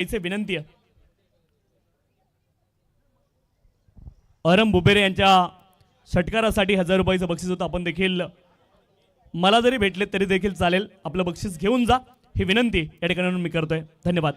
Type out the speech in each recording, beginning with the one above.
इथे विनंती आहे. अरम बुबेरे यांच्या षटकारासाठी 1000 रुपयाचं बक्षीस होतं. आपण देखील मला जरी भेटले तरी देखील चालेल, आपलं बक्षीस घेऊन जा ही विनंती या ठिकाणी मी करतोय. धन्यवाद.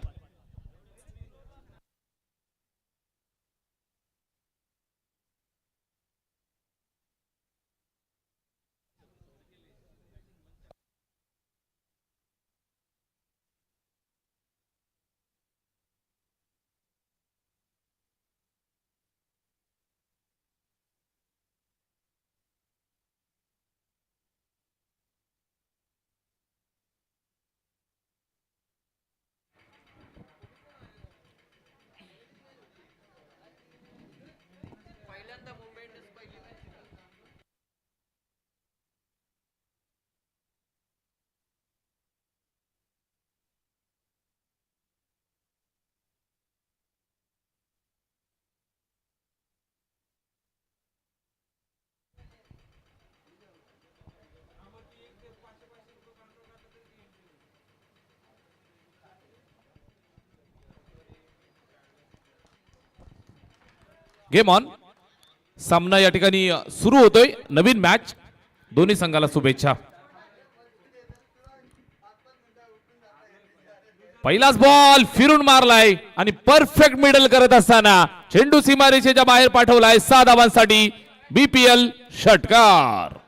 Game on. सामना या ठिकाणी सुरू होतोय. नवीन मॅच. दोन्ही संघाला शुभेच्छा. पहिलाच बॉल फिरून मारलाय आणि परफेक्ट मिडल करत असताना चेंडू सीमारेषेच्या बाहेर पाठवलाय. 6 धावांसाठी बीपीएल षटकार.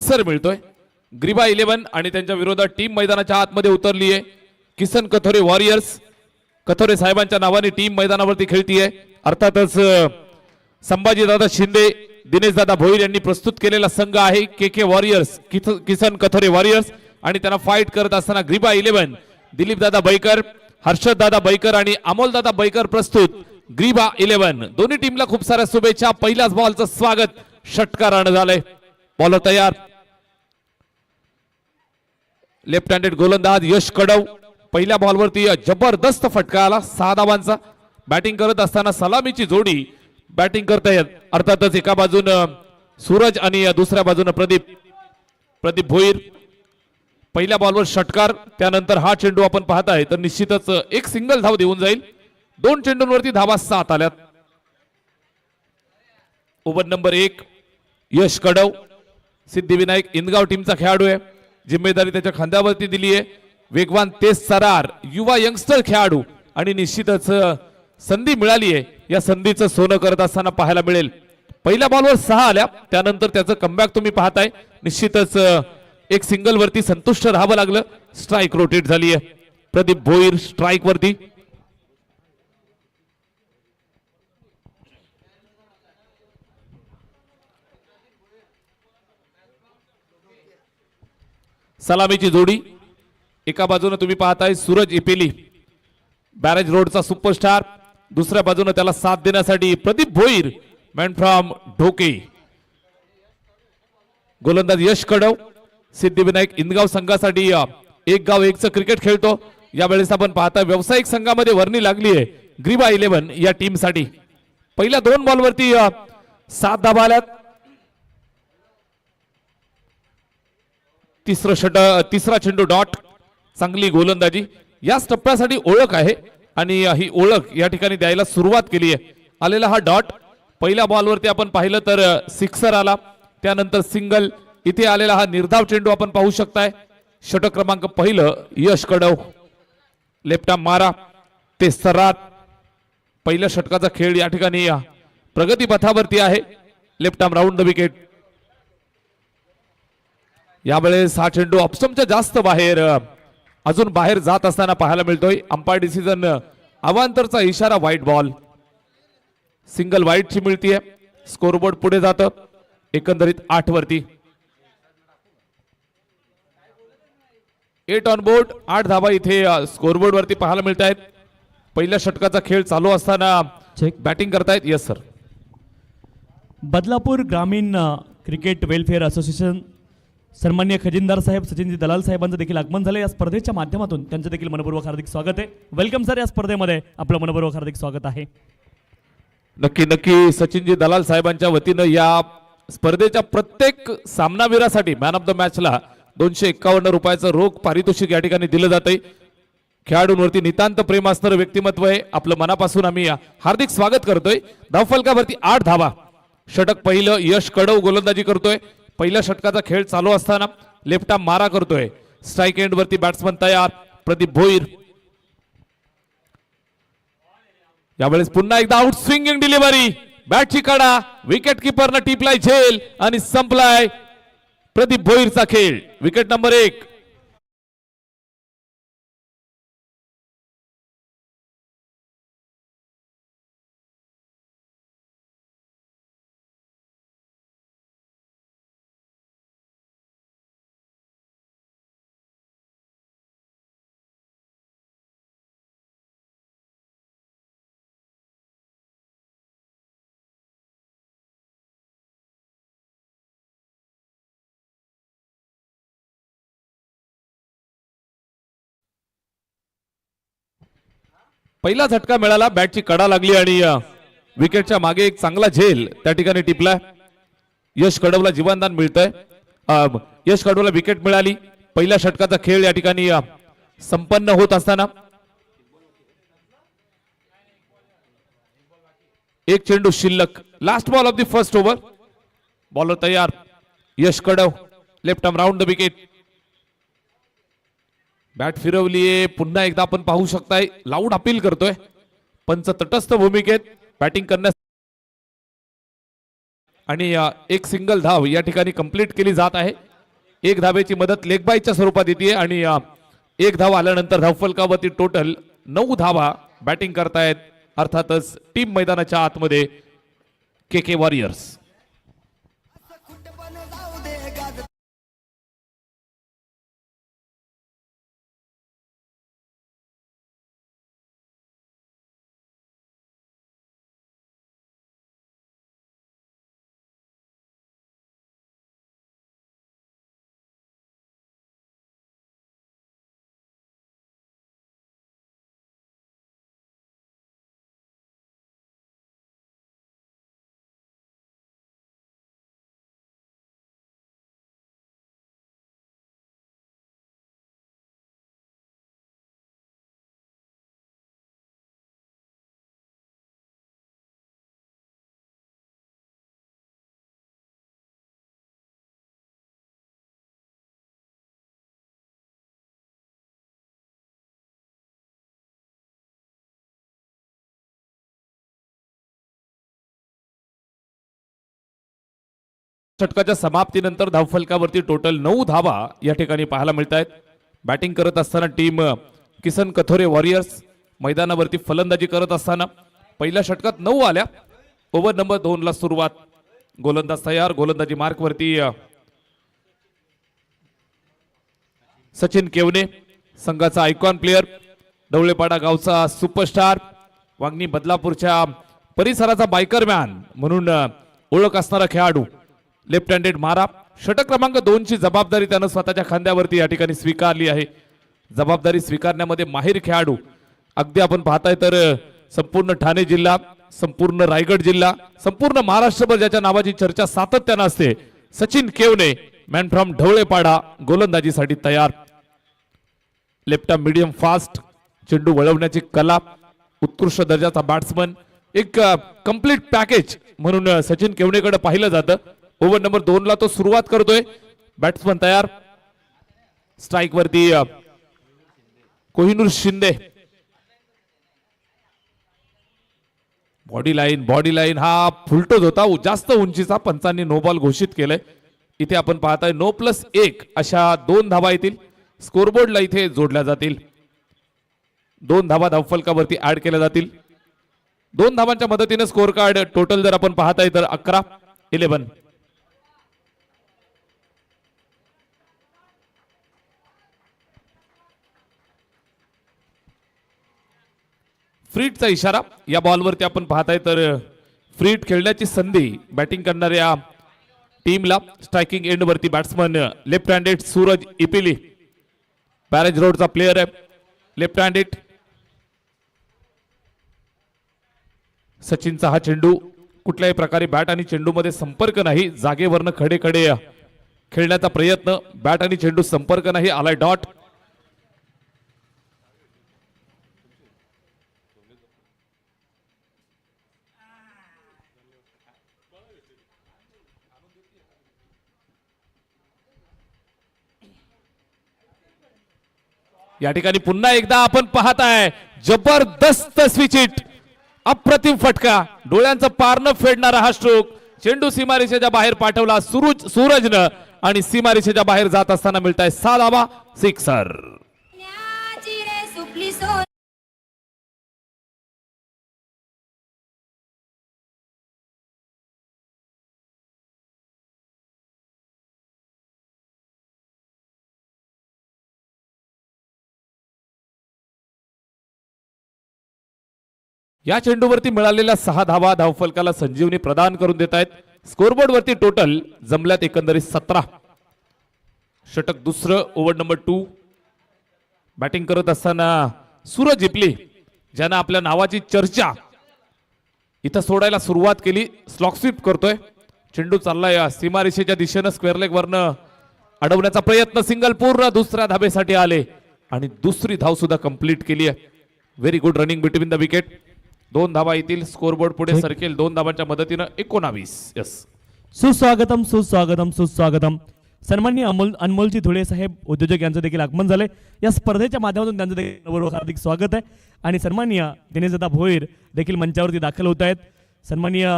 सर मिळतोय. ग्रीबा 11 आणि त्यांच्या विरोधात टीम मैदानाच्या आतमध्ये उतरली आहे. किसन कथोरे वॉरियर्स. कथोरे साहेबांच्या नावाने टीम मैदानावरती खेळतीये. अर्थातच संभाजीदादा शिंदे, दिनेशदादा भोईर यांनी प्रस्तुत केलेला संघ आहे के वॉरियर्स, किसन कथोरे वॉरियर्स. आणि त्यांना फाईट करत असताना ग्रीबा 11, दिलीपदादा बैकर, हर्षददादा बैकर आणि अमोलदादा बैकर प्रस्तुत. ग्रीबा 11 दोन्ही टीमला खूप साऱ्या शुभेच्छा. पहिल्याच बॉलचं स्वागत षटकारानं झालंय. बॉलर तयार. लेफ्ट हँडेड गोलंदाज यश कडव. पहिल्या बॉलवरती जबरदस्त फटका आला. 6 धावांचा. बॅटिंग करत असताना सलामीची जोडी बॅटिंग करतायत. अर्थातच एका बाजून सूरज आणि दुसऱ्या बाजून प्रदीप भोईर. पहिल्या बॉलवर षटकार. त्यानंतर हा चेंडू आपण पाहताय तर निश्चितच एक सिंगल धाव देऊन जाईल. 2 चेंडूंवरती धावा 7 आल्यात. ओव्हर नंबर 1 यश कडव. सिद्धिविनायक इंदगाव टीमचा खेळाडू आहे. जिम्मेदारी त्याच्या खांद्यावरती दिली आहे. वेगवान तेज सरार युवा यंगस्टर खेळाडू आणि निश्चितच संधी मिळाली आहे. या संधीचं सोनं करत असताना पाहायला मिळेल. पहिल्या बॉलवर 6 आल्या. त्यानंतर त्याचं कमबॅक तुम्ही पाहताय. निश्चितच एक सिंगल वरती संतुष्ट राहावं लागलं. स्ट्राईक रोटेट झाली आहे. प्रदीप भोईर स्ट्राईक वरती. सलामीची जोडी. एका बाजूने तुम्ही पाहताय सूरज इपेली, बॅरेज रोडचा सुपरस्टार. दुसऱ्या बाजूने त्याला साथ देण्यासाठी प्रदीप भोईर, मॅन फ्रॉम ढोके. गोलंदाज यश कडव. सिद्धिविनायक इंदगाव संघासाठी एक गाव एकचं क्रिकेट खेळतो. यावेळेस आपण पाहताय व्यावसायिक संघामध्ये वर्णी लागली आहे ग्रीबा 11 या टीम साठी. पहिल्या 2 बॉलवरती 7 धावा आल्यात. तिसरा चेंडू डॉट. चांगली गोलंदाजी. याच टप्प्यासाठी ओळख आहे आणि ही ओळख या ठिकाणी द्यायला सुरुवात केली आहे. आलेला हा डॉट. पहिल्या बॉलवरती आपण पाहिलं तर सिक्सर आला. त्यानंतर सिंगल. इथे आलेला हा निर्धाव चेंडू आपण पाहू शकताय. षटक क्रमांक 1 यश कडव. लेफ्ट आर्म मारा ते सरात. पहिल्या षटकाचा खेळ या ठिकाणी प्रगती पथावरती आहे. Left arm round the wicket. यावेळेस हा चेंडू ऑप्शनच्या जास्त बाहेर अजून बाहेर जात असताना पाहायला मिळतोय. अंपायर डिसिजन अवांतरचा इशारा. White ball. सिंगल व्हाईटची मिळतीये. स्कोरबोर्ड पुढे जातं एकंदरीत 8 वरती. 8 ऑन बोर्ड. 8 धावा इथे स्कोरबोर्ड वरती पाहायला मिळत आहेत. पहिल्या षटकाचा खेळ चालू असताना बॅटिंग करतायत. Yes sir. बदलापूर ग्रामीण क्रिकेट वेलफेअर असोसिएशन सन्माननीय खजिनदार साहेब सचिनजी दलाल साहेबांचं देखील आगमन झालं या स्पर्धेच्या माध्यमातून. त्यांचं देखील मनपूर्वक हार्दिक स्वागत आहे. वेलकम सर, या स्पर्धेमध्ये आपलं मनपूर्वक हार्दिक स्वागत आहे. नक्की नक्की सचिनजी दलाल साहेबांच्या वतीनं या स्पर्धेच्या प्रत्येक सामनावीरासाठी मॅन ऑफ द मॅचला 251 रुपयाचं रोख पारितोषिक या ठिकाणी दिलं जातंय. खेळाडूंवरती नितांत प्रेम असणारं व्यक्तिमत्व आहे. आपलं मनापासून आम्ही हार्दिक स्वागत करतोय. धावफलकावरती 8 धावा. षटक पहिलं यश कडव गोलंदाजी करतोय. पहिल्या षटकाचा खेळ चालू असताना लेफ्ट आर्म मारा करतोय. स्ट्राईक एंड वरती बॅट्समन तयार प्रदीप भोईर. यावेळेस पुन्हा एकदा आउट स्विंगिंग डिलिव्हरी. बॅटची कडा विकेट किपरनं टिपलाय झेल आणि संपलाय प्रदीप भोईरचा खेळ. Wicket number 1. पहिला झटका मिळाला. बॅटची कडा लागली आणि विकेटच्या मागे एक चांगला झेल त्या ठिकाणी टिपलाय. यश कडवला जीवनदान मिळतंय. यश कडवला विकेट मिळाली. पहिल्या षटकाचा खेळ या ठिकाणी संपन्न होत असताना एक चेंडू शिल्लक. Last ball of the first over. Bowler तयार Yash Kadav. Left arm round the wicket. Bat फिरवलीये. पुन्हा एकदा आपण पाहू शकताय लाऊड अपील करतोय. पंच तटस्थ भूमिकेत बॅटिंग करण्यास आणि एक सिंगल धाव या ठिकाणी कंप्लीट केली जात आहे. एक धावेची मदत लेग बायच्या स्वरूपात येते आणि एक धाव आल्यानंतर धावफलकावरती टोटल 9 धावा बॅटिंग करतायत. अर्थातच टीम मैदानाच्या आतमध्ये के वॉरियर्स. षटकाच्या समाप्तीनंतर धावफलकावरती टोटल 9 धावा या ठिकाणी पाहायला मिळत आहेत. बॅटिंग करत असताना टीम किसन कथोरे वॉरियर्स मैदानावरती फलंदाजी करत असताना पहिल्या षटकात 9 आल्या. ओव्हर नंबर 2 ला सुरुवात. गोलंदाज तयार. गोलंदाजी मार्क वरती सचिन केवने, संघाचा आयकॉन प्लेयर, डवळेपाडा गावचा सुपरस्टार, वांगणी बदलापूरच्या परिसराचा बायकर मॅन म्हणून ओळख असणारा खेळाडू. लेफ्ट हँडेड मारा. षटक क्रमांक 2 ची जबाबदारी त्यानं स्वतःच्या खांद्यावरती या ठिकाणी स्वीकारली आहे. जबाबदारी स्वीकारण्यामध्ये माहिर खेळाडू. अगदी आपण पाहताय तर संपूर्ण ठाणे जिल्हा, संपूर्ण रायगड जिल्हा, संपूर्ण महाराष्ट्रभर ज्याच्या नावाची चर्चा सातत्यानं असते, सचिन केवने, मॅन फ्रॉम ढवळेपाडा, गोलंदाजीसाठी तयार. Left arm medium fast. चेंडू वळवण्याची कला. उत्कृष्ट दर्जाचा बॅट्समन. एक कंप्लीट पॅकेज म्हणून सचिन केवनेकडे पाहिलं जातं. ओव्हर नंबर 2 ला तो सुरुवात करतोय. बॅट्समन तयार. स्ट्राईक वरती कोहिनूर शिंदे. बॉडी लाईन हा फुलटोज होता. जास्त उंचीचा. पंचांनी नो बॉल घोषित केलंय. इथे आपण पाहताय 9+1 अशा 2 धावा येतील. स्कोरबोर्डला इथे जोडल्या जातील. 2 धावा धावफलकावरती ऍड केल्या जातील. 2 धावांच्या मदतीने स्कोर कार्ड टोटल जर आपण पाहताय तर 11-11. फ्रीटचा इशारा. या बॉलवरती आपण पाहताय तर फ्रीट खेळण्याची संधी बॅटिंग करणाऱ्या टीमला. स्ट्रायकिंग एंड वरती batsman left handed Suraj Ipili, barrage रोडचा प्लेअर आहे, लेफ्ट हँडेड. सचिनचा हा चेंडू कुठल्याही प्रकारे बॅट आणि चेंडू मध्ये संपर्क नाही, जागेवरनं खडे खडे खेळण्याचा प्रयत्न, बॅट आणि चेंडू संपर्क नाही, आलाय डॉट. या ठिकाणी पुन्हा एकदा आपण पाहताय जबरदस्त स्विच हिट, अप्रतिम फटका, डोळ्यांचं पारणं फेडणारा हा स्ट्रोक. चेंडू सीमारेषेच्या बाहेर पाठवला सूरजनं आणि सीमारेषेच्या बाहेर जात असताना मिळताय 6 धावा, सिक्सर. या चेंडूवरती मिळालेल्या 6 धावा धावफलकाला संजीवनी प्रदान करून देत आहेत. स्कोरबोर्ड वरती टोटल जमल्यात एकंदरीत 17. षटक दुसरं, ओव्हर नंबर 2. बॅटिंग करत असताना सूरज इपली, ज्यानं आपल्या नावाची चर्चा इथं सोडायला सुरुवात केली, स्लॉक स्वीप करतोय. चेंडू चाललाय सीमारेषेच्या दिशेनं, स्क्वेअर लेग वरनं अडवण्याचा प्रयत्न, सिंगल पूर्ण दुसऱ्या धाबेसाठी आले आणि दुसरी धाव सुद्धा कंप्लीट केली आहे. Very good running between the wicket. 2 धावा येतील, स्कोरबोर्ड पुढे सरकेल 2 धावांच्या मदतीनं 19. यस, सुस्वागतम सुस्वागतम सुस्वागतम. सन्माननीय अनमोलजी धुळे साहेब उद्योजक यांचं देखील आगमन झालंय. या स्पर्धेच्या माध्यमातून त्यांचं देखील हार्दिक स्वागत आहे. आणि सन्माननीय दिनेशदादा भोईर देखील मंचावरती दाखल होत आहेत. सन्माननीय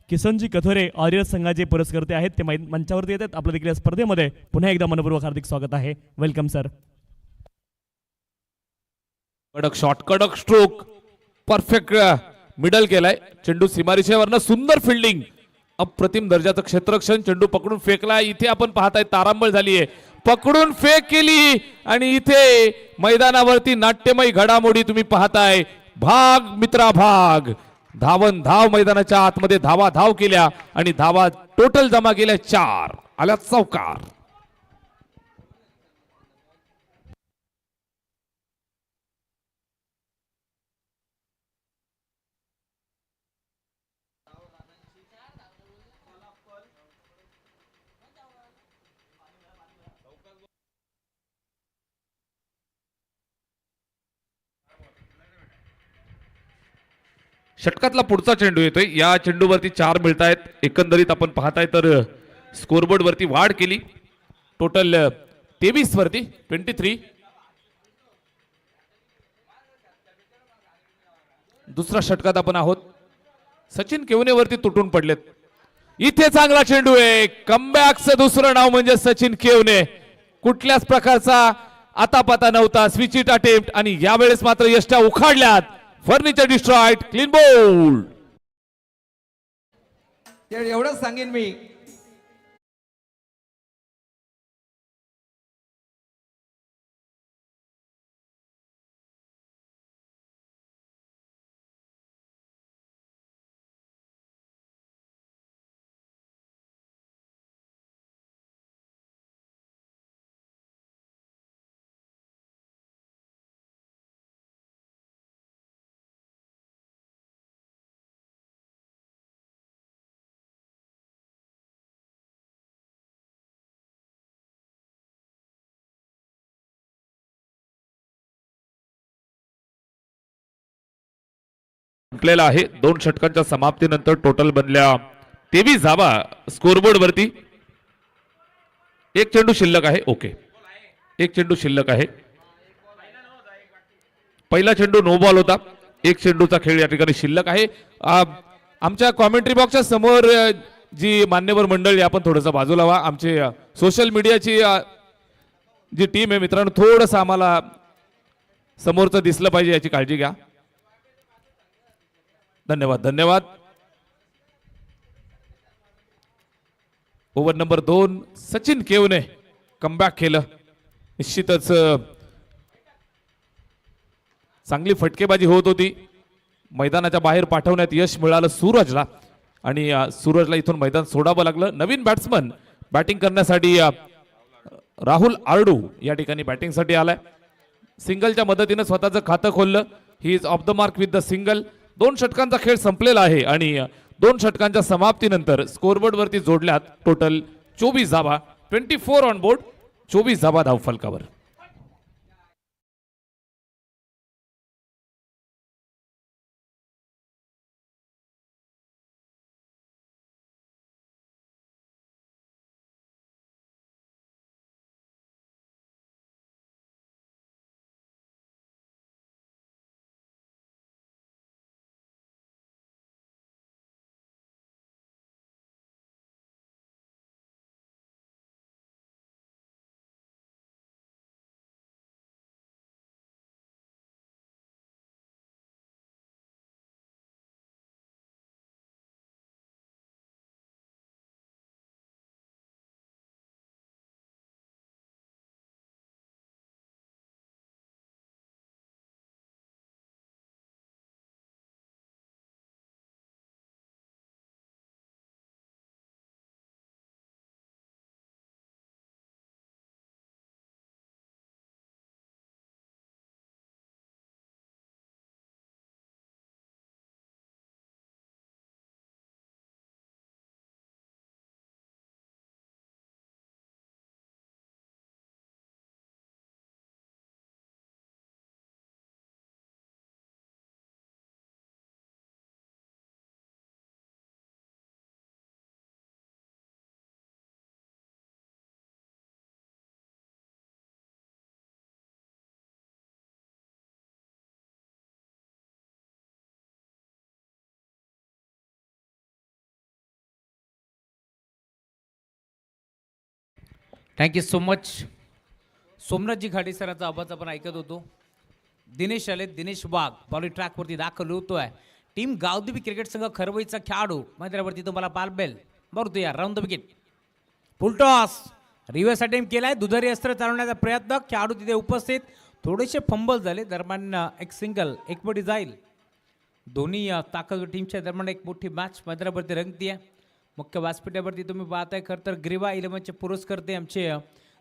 किसनजी कथोरे वॉरियर्स संघाचे पुरस्कर्ते आहेत, ते मंचावरती येतात. आपलं देखील या स्पर्धेमध्ये पुन्हा एकदा मनपूर्वक हार्दिक स्वागत आहे. Welcome sir. कडक शॉट, कडक स्ट्रोक, परफेक्ट मिडल केलाय. चेंडू सीमारेषेवरनं सुंदर फिल्डिंग, अप्रतिम दर्जाचं क्षेत्ररक्षण. चेंडू पकडून फेकला. इथे आपण पाहताय तारांबळ झालीये, पकडून फेक केली आणि इथे मैदानावरती नाट्यमय घडामोडी तुम्ही पाहताय. भाग मित्रा भाग, धावन धाव, मैदानाच्या आतमध्ये धावा धाव केल्या आणि धावा टोटल जमा केल्या 4. आल्या चौकार. षटकातला पुढचा चेंडू येतोय. या चेंडूवरती 4 मिळत आहेत. एकंदरीत आपण पाहताय तर स्कोरबोर्ड वरती वाढ केली, टोटल 23 वरती 23. दुसऱ्या षटकात आपण आहोत. सचिन केवनेवरती तुटून पडलेत. इथे चांगला चेंडू आहे. कमबॅकचं दुसरं नाव म्हणजे सचिन केवने. कुठल्याच प्रकारचा आतापाता नव्हता, स्विच हिट अटेम्प्ट, आणि यावेळेस मात्र यष्ट्या उखाडल्यात. Furniture destroyed, clean bowled. एवढंच सांगेन मी, संपलेला आहे. 2 षटकांच्या समाप्तीनंतर टोटल बनल्या 23 धावा स्कोरबोर्ड वरती. 1 चेंडू शिल्लक आहे. ओके, 1 चेंडू शिल्लक आहे. पहिला चेंडू नो बॉल होता. 1 चेंडूचा खेळ या ठिकाणी शिल्लक आहे. आमच्या कॉमेंट्री बॉक्सच्या समोर जी मान्यवर मंडळी, आपण थोडंसं बाजूला व्हा. आमचे सोशल मीडियाची जी टीम आहे मित्रांनो, थोडंसं आम्हाला समोरचं दिसलं पाहिजे, याची काळजी घ्या. धन्यवाद धन्यवाद. ओव्हर नंबर 2, सचिन केवने कमबॅक केलं. निश्चितच चांगली फटकेबाजी होत होती. मैदानाच्या बाहेर पाठवण्यात यश मिळालं सूरजला आणि सूरजला इथून मैदान सोडावं लागलं. नवीन बॅट्समन बॅटिंग करण्यासाठी राहुल आरडू या ठिकाणी बॅटिंगसाठी आलाय. सिंगलच्या मदतीने स्वतःचं खातं खोललं. He is off the mark with the single. 2 षटकांचा खेळ संपलेला आहे आणि 2 षटकांच्या समाप्तीनंतर स्कोरबोर्ड वरती जोडल्यात टोटल 24 धावा. 24 ऑन बोर्ड, 24 धावा धावफलकावर. Thank you so much. Somnathji Ghate सरांचा आवाज आपण ऐकत होतो. दिनेश आले, दिनेश वाघ बॉलिंग ट्रॅकवरती दाखल होतोय. टीम गावदेवी क्रिकेट संघ खरवईचा खेळाडू मैदानावरती तुम्हाला पालबेल बरोबर या round the wicket. Full toss reverse attempt केलाय. दुधारी अस्त्र चालवण्याचा प्रयत्न, खेळाडू तिथे उपस्थित. थोडेसे फंबल झाले दरम्यान. एक सिंगल एकवटी जाईल. दोन्ही ताकद टीमच्या दरम्यान एक मोठी मॅच मैदानावरती रंगतीये. मुख्य व्यासपीठावरती तुम्ही पाहताय. खरं तर ग्रीवा 11चे पुरस्कर्ते आमचे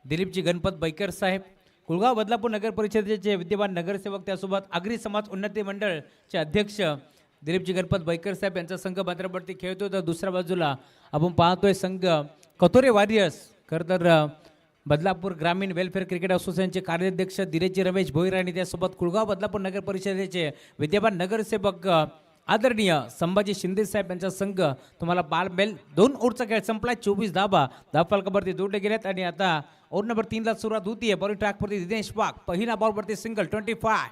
दिलीपजी गणपत बैकर साहेब, कुळगाव बदलापूर नगर परिषदेचे विद्यमान नगरसेवक, त्यासोबत आगरी समाज उन्नती मंडळचे अध्यक्ष दिलीपजी गणपत बैकर साहेब यांचा संघ मैदानावरती खेळतोय. तर दुसऱ्या बाजूला आपण पाहतोय संघ कथोरे वॉरियर्स. खरं तर बदलापूर ग्रामीण वेलफेअर क्रिकेट असोसिएशनचे कार्याध्यक्ष दिनेशजी रमेश भोईर आणि त्यासोबत कुळगाव बदलापूर नगर परिषदेचे विद्यमान नगरसेवक आदरणीय संभाजी शिंदे साहेब यांचा संघ तुम्हाला बालबेल. 2 ओव्हरचा खेळ संपला. 24 धाबा धावफलकावरती जोडले गेलेत आणि आता ओव्हर नंबर 3 ला सुरुवात होतीये. बॉलिंग ट्रॅकवरती दिनेश वाघ पहिला बॉलवरती सिंगल 25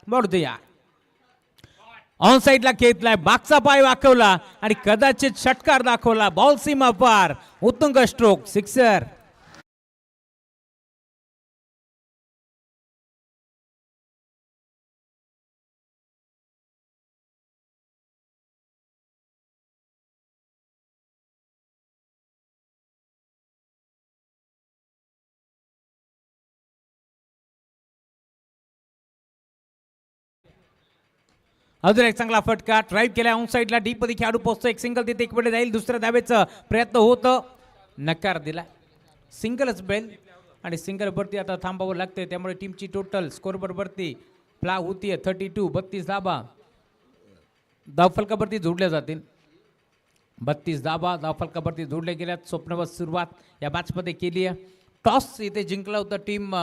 बॉल द्या. ऑन साईडला खेळलाय, बागचा पाय वाकवला आणि कदाचित षटकार दाखवला. बॉल सीमा पार, उत्तुंग स्ट्रोक, सिक्सर. अजून एक चांगला फटका ड्राईव्ह केला ऑन साईडला. डीप मध्ये खेळाडू पोहोचतो. एक सिंगल तिथे एक पुढे जाईल. दुसऱ्या धावेचा प्रयत्न होतं, नकार दिला. सिंगलच बेल आणि सिंगल वरती आता थांबावं लागते. त्यामुळे टीमची टोटल स्कोर वरती फ्ला होतीये 32. 32 धाबा धावफलकावरती जोडल्या जातील. 32 धाबा धावफलकावरती जोडल्या गेल्यात. स्वप्नवत सुरुवात या मॅचमध्ये केली आहे. टॉस इथे जिंकला होता टीम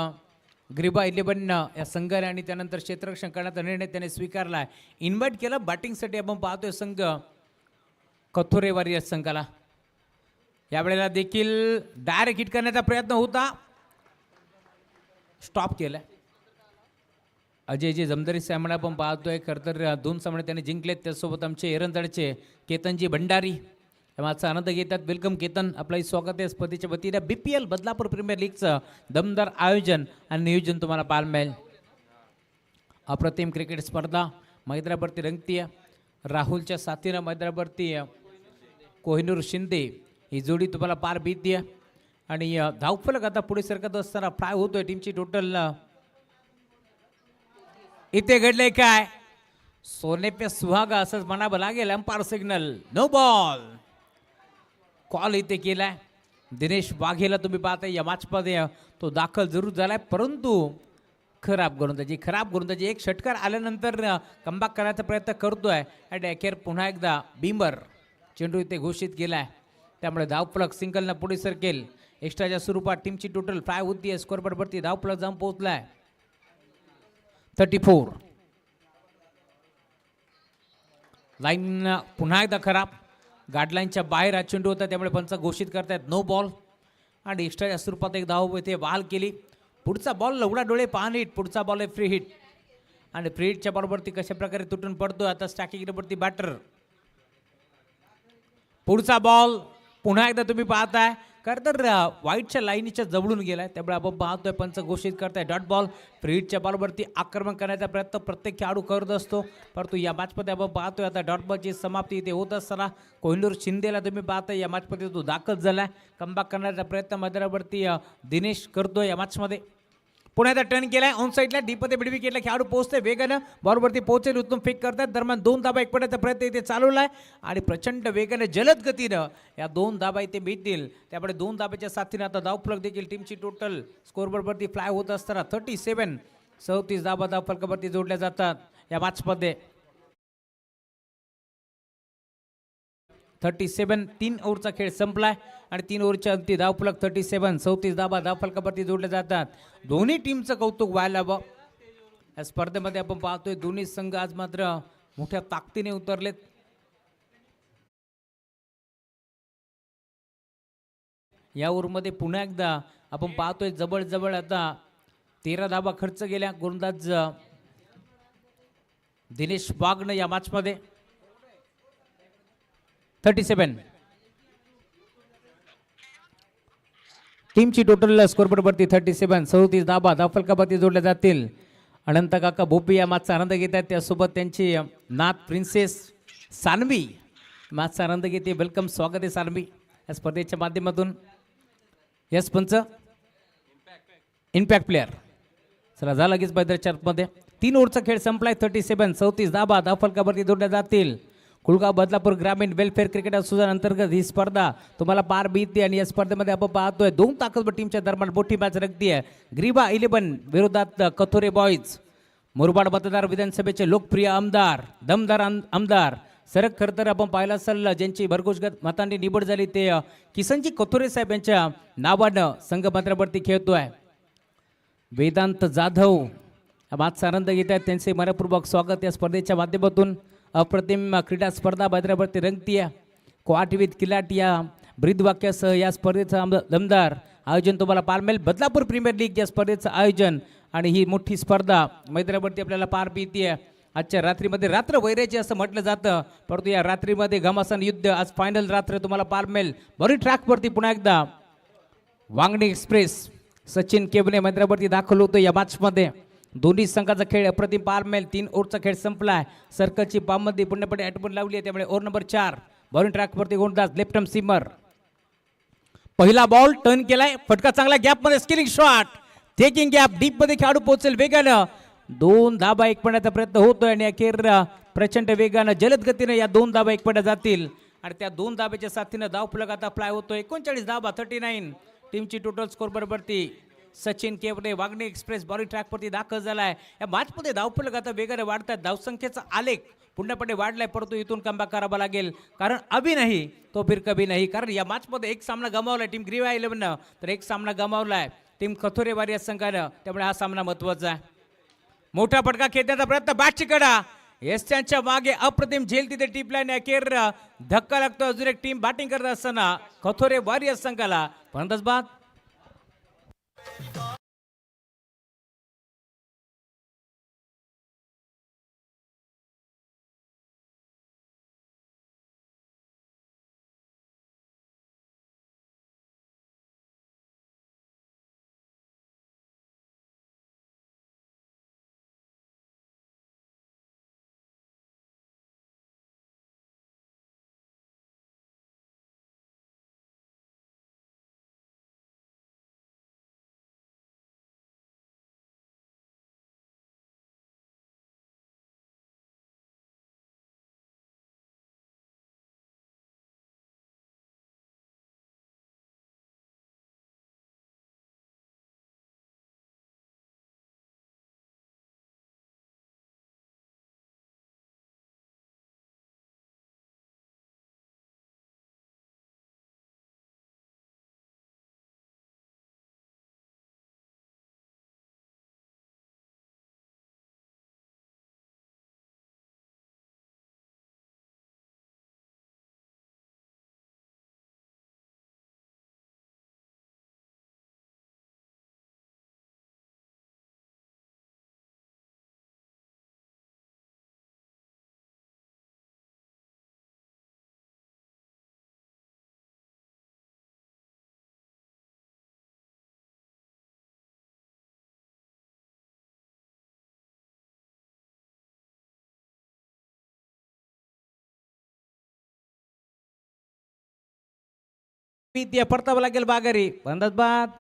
ग्रीबा 11 या संघाने आणि त्यानंतर क्षेत्ररक्षण करण्याचा निर्णय त्याने स्वीकारला. इन्व्हाइट केलं बॅटिंगसाठी. आपण पाहतोय संघ कथोरे वॉरियर्स संघाला. यावेळेला देखील डायरेक्ट हिट करण्याचा प्रयत्न होता, स्टॉप केला. अजयजी जमदारी सामना आपण पाहतोय. खरं तर 2 सामने त्याने जिंकलेत. त्यासोबत आमचे एरंदळचे केतनजी भंडारी माझा आनंद घेतात. वेलकम केतन, आपलंही स्वागत आहे स्पर्धेच्या वतीने. BPL बदलापूर प्रीमियर लीगचं दमदार आयोजन आणि नियोजन तुम्हाला पाहायला मिळेल. अप्रतिम क्रिकेट स्पर्धा मैदानावरती रंगतीय. राहुलच्या साथीनं मैदानावरती कोहिनूर शिंदे ही जोडी तुम्हाला पार बीतीय आणि धावफलक आता पुढे सरकत असताना फ्राय होतोय. टीमची टोटल इथे घडलंय काय, सोने पे सुहागा असंच म्हणावं लागेल. Umpire signal, no ball. Call इथे केलाय. दिनेश वाघेला तुम्ही पाहताय या मॅचमध्ये तो दाखल जरूर झालाय, परंतु खराब गोलंदाजी एक षटकार आल्यानंतर कमबॅक करण्याचा प्रयत्न करतोय. आणि अखेर पुन्हा एकदा बिंबर चेंडू इथे घोषित केलाय, त्यामुळे धावफलक सिंगलनं पुढे सरकेल. एक्स्ट्राच्या स्वरूपात टीमची टोटल फ्राय होती. स्कोरबोर्डवरती धावफलक जाऊन पोहोचलाय 34. लाईन पुन्हा एकदा खराब, गाडलाईनच्या बाहेर हा चेंडू होता, त्यामुळे पंच घोषित करतायत नो बॉल. आणि एक्स्ट्राच्या स्वरूपात एक धाव इथे बहाल केली. पुढचा बॉल लवडा डोळे पाहणे हिट, पुढचा बॉल आहे फ्री हिट. आणि फ्री हिटच्या बॉलवरती कशा प्रकारे तुटून पडतो आता स्टॅकिंगवरती बॅटर. पुढचा बॉल पुन्हा एकदा तुम्ही पाहताय खरं तर वाईटच्या लाईनीच्या जवळून गेलाय, त्यामुळे आपण पाहतोय पंच घोषित करताय डॉट बॉल. फ्री हिटच्या बॉलवरती आक्रमण करण्याचा प्रयत्न प्रत्येक खेळाडू करत असतो, परंतु या मॅचमध्ये आपण पाहतोय आता डॉट बॉलची समाप्ती इथे होत असताना कोहिनूर शिंदेला तुम्ही पाहताय या मॅचमध्ये तो दाखल झालाय. कमबॅक करण्याचा प्रयत्न मैदानावरती दिनेश करतोय या मॅचमध्ये. पुन्हा एकदा टर्न केलाय ऑन साईडला डीपमध्ये बिडवी केला, खेळाडू पोहोचतोय वेगानं बॉलवरती पोहोचेल, उत्तम फेक करतात. दरम्यान 2 धाबा एक पडण्याचा प्रयत्न इथे चालवलाय आणि प्रचंड वेगाने जलद गतीनं या 2 धाबा इथे मिळतील, त्यामुळे 2 धाब्याच्या साथीने आता धावफलक देखील टीमची टोटल स्कोरबोर्डवरती फ्लाय होत असताना 37 धाबा धावफलकावरती जोडल्या जातात या मॅचमध्ये. 37 3 ओव्हरचा खेळ संपलाय आणि 3 ओव्हरच्या अंती धावफलक 37 धाबा धावफलकावरती जोडले जातात. दोन्ही टीमचं कौतुक व्हायला हवं. या स्पर्धेमध्ये आपण पाहतोय दोन्ही संघ आज मात्र मोठ्या ताकदीने उतरलेत. या ओव्हरमध्ये पुन्हा एकदा आपण पाहतोय जवळ आता 13 धाबा खर्च गेल्या गोलंदाज दिनेश वाघनं या मॅचमध्ये. 37 टीमची टोटल स्कोरबोर्डवरती 37 धाबा धावफलकावरती जोडल्या जातील. अनंत काका भोपी या मॅचचा आनंद घेत आहेत, त्यासोबत त्यांची नाथ प्रिन्सेस सानवी मॅचचा आनंद घेते. वेलकम, स्वागत आहे सानवी या स्पर्धेच्या माध्यमातून. यस पंच इम्पॅक्ट प्लेअर चला जा लगेच मैदानाच्या आतमध्ये. 3 ओव्हरचा खेळ संपलाय. 37 धाबा धावफलकावरती जोडल्या जातील. कुळगाव बदलापूर ग्रामीण वेलफेअर क्रिकेट असोसिएशन अंतर्गत ही स्पर्धा तुम्हाला पार बीतते आणि या स्पर्धेमध्ये आपण पाहतोय 2 ताकदवर टीमच्या दरम्यान मोठी मॅच रंगतीये. ग्रीबा 11 विरोधात कथोरे बॉईज. मुरबाड मतदार विधानसभेचे लोकप्रिय आमदार दमदार आमदार सरक खरं तर आपण पाहिलं असेल ज्यांची भरघोषगत मतांनी निवड झाली ते किसनजी कथोरे साहेब यांच्या नावानं संघ मंत्रावरती खेळतोय. वेदांत जाधव मॅचचा आनंद घेत आहेत, त्यांचे मनपूर्वक स्वागत या स्पर्धेच्या माध्यमातून. अप्रतिम क्रीडा स्पर्धा मैदानावरती रंगतीय. क्वाट विथ किलाट या ब्रीदवाक्यासह या स्पर्धेचं दमदार आयोजन तुम्हाला पार मिळेल. बदलापूर प्रीमियर लीग या स्पर्धेचं आयोजन आणि ही मोठी स्पर्धा मैदानावरती आपल्याला पार पितीये. आजच्या रात्रीमध्ये रात्र वैराची असं म्हटलं जातं, परंतु या रात्रीमध्ये घमासान युद्ध आज फायनल रात्र तुम्हाला पार मिळेल. बरी ट्रॅकवरती पुन्हा एकदा वांगणी एक्सप्रेस सचिन केवले मैदानावरती दाखल होतो या मॅचमध्ये. दोन्ही संघाचा खेळ अप्रतिम पार मिळेल. 3 ओव्हरचा खेळ संपलाय. सर्कलची पाममध्ये पूर्णपणे आटपून लावली आहे, त्यामुळे ओव्हर नंबर 4 बॉलिंग ट्रॅकवरती गोलंदाज लेफ्ट आर्म सीमर. पहिला बॉल टर्न केलाय, फटका चांगला गॅपमध्ये स्किलिंग शॉट, टेकिंग गॅप डीपमध्ये खेळाडू पोहोचेल वेगानं. 2 धाबा एक पडण्याचा प्रयत्न होतोय आणि अखेर प्रचंड वेगानं जलद गतीने या 2 धाबा एक पडल्या जातील आणि त्या 2 धाब्याच्या साथीनं धावफलक आता फ्लाय होतो. 39 धाबा 39 टीमची टोटल स्कोर बरोबरती. सचिन केवडे वागणी एक्सप्रेस बॉलिंग ट्रॅकवरती दाखल झालाय. या मॅचमध्ये धावफलक आता वेगाने वाढतात. धावसंख्येचा आलेख पूर्णपणे वाढलाय, परंतु इथून कमबॅक करावा लागेल, कारण अभी नाही तो फिर कभी नाही. कारण या मॅचमध्ये एक सामना गमावलाय टीम ग्रीवा 11 तर एक सामना गमावलाय टीम कथोरे वारियर संघानं, त्यामुळे हा सामना महत्वाचा आहे. मोठा फटका खेळण्याचा प्रयत्न बॅटची कडा एसच्या मागे अप्रतिम झेल तिथे टिपलाय. अखेर धक्का लागतो. अजून एक टीम बॅटिंग करत असताना कथोरे वारियर संघाला फलंदाज बाद. ते परतावं लागेल बागरी बंदच बाद.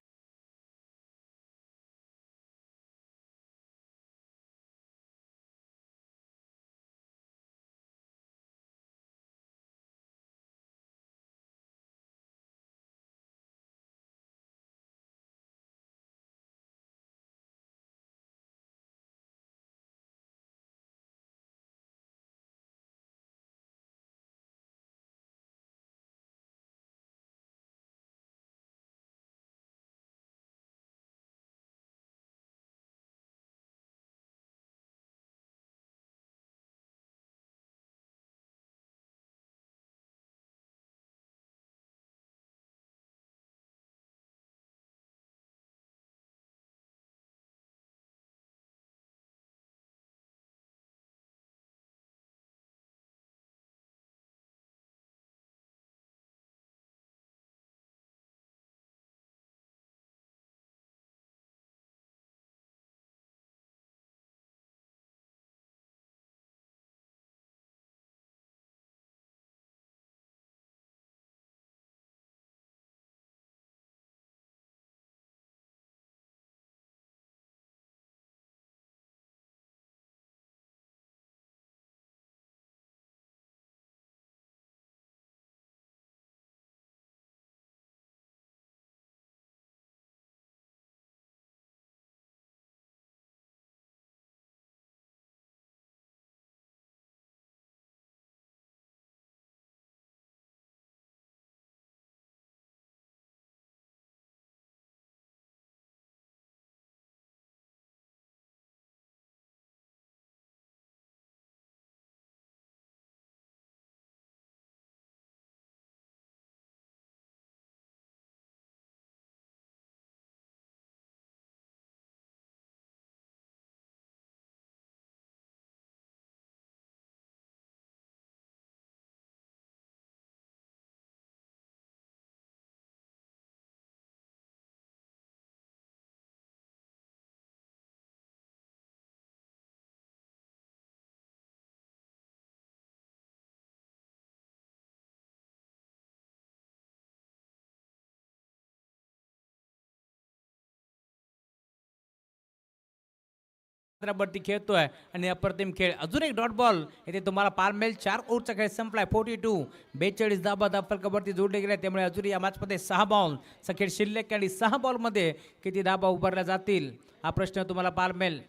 बट्टी खेळतोय आणि अप्रतिम खेळ अजून एक डॉट बॉल इथे तुम्हाला पारमेल 4 ओव्हरचा खेळ संपलाय 42 42 धाबा फलकावरती जोडले गेले त्यामुळे अजून या मॅचमध्ये 6 बॉल खेळ शिल्लक आणि 6 बॉलमध्ये किती धाबा उभारल्या जातील हा प्रश्न तुम्हाला पारमेल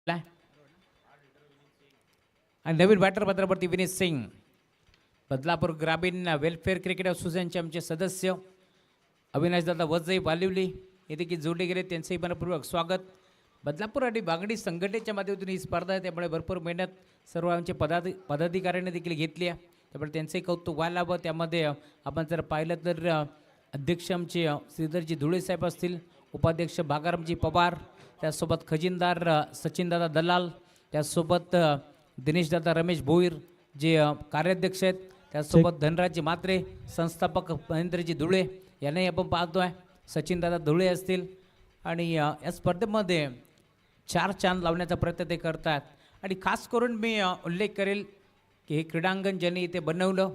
आणि नवीन बॅटर पत्रावरती विनीत सिंग, बदलापूर ग्रामीण वेलफेअर क्रिकेट असोसिएशनचे आमचे सदस्य अविनाशदादा वजई वालिवली हे देखील जोडले गेले, त्यांचंही मनपूर्वक स्वागत. बदलापूर आणि बागडी संघटनेच्या माध्यमातून ही स्पर्धा आहे, त्यामुळे भरपूर मेहनत सर्व आमचे पदाधिकाऱ्यांनी देखील घेतली आहे, त्यामुळे त्यांचंही कौतुक व्हायला हवं. त्यामध्ये आपण जर पाहिलं तर अध्यक्ष आमचे श्रीधरजी धुळे साहेब असतील, उपाध्यक्ष भागारामजी पवार, त्यासोबत खजिनदार सचिनदादा दलाल, त्यासोबत दिनेशदादा रमेश भोईर जे कार्याध्यक्ष आहेत, त्यासोबत धनराजजी म्हात्रे, संस्थापक महेंद्रजी धुळे यांनाही आपण पाहतो आहे, सचिनदादा धुळे असतील. आणि या स्पर्धेमध्ये 4 चांद लावण्याचा प्रयत्न ते करतात. आणि खास करून मी उल्लेख करेल की हे क्रीडांगण ज्यांनी इथे बनवलं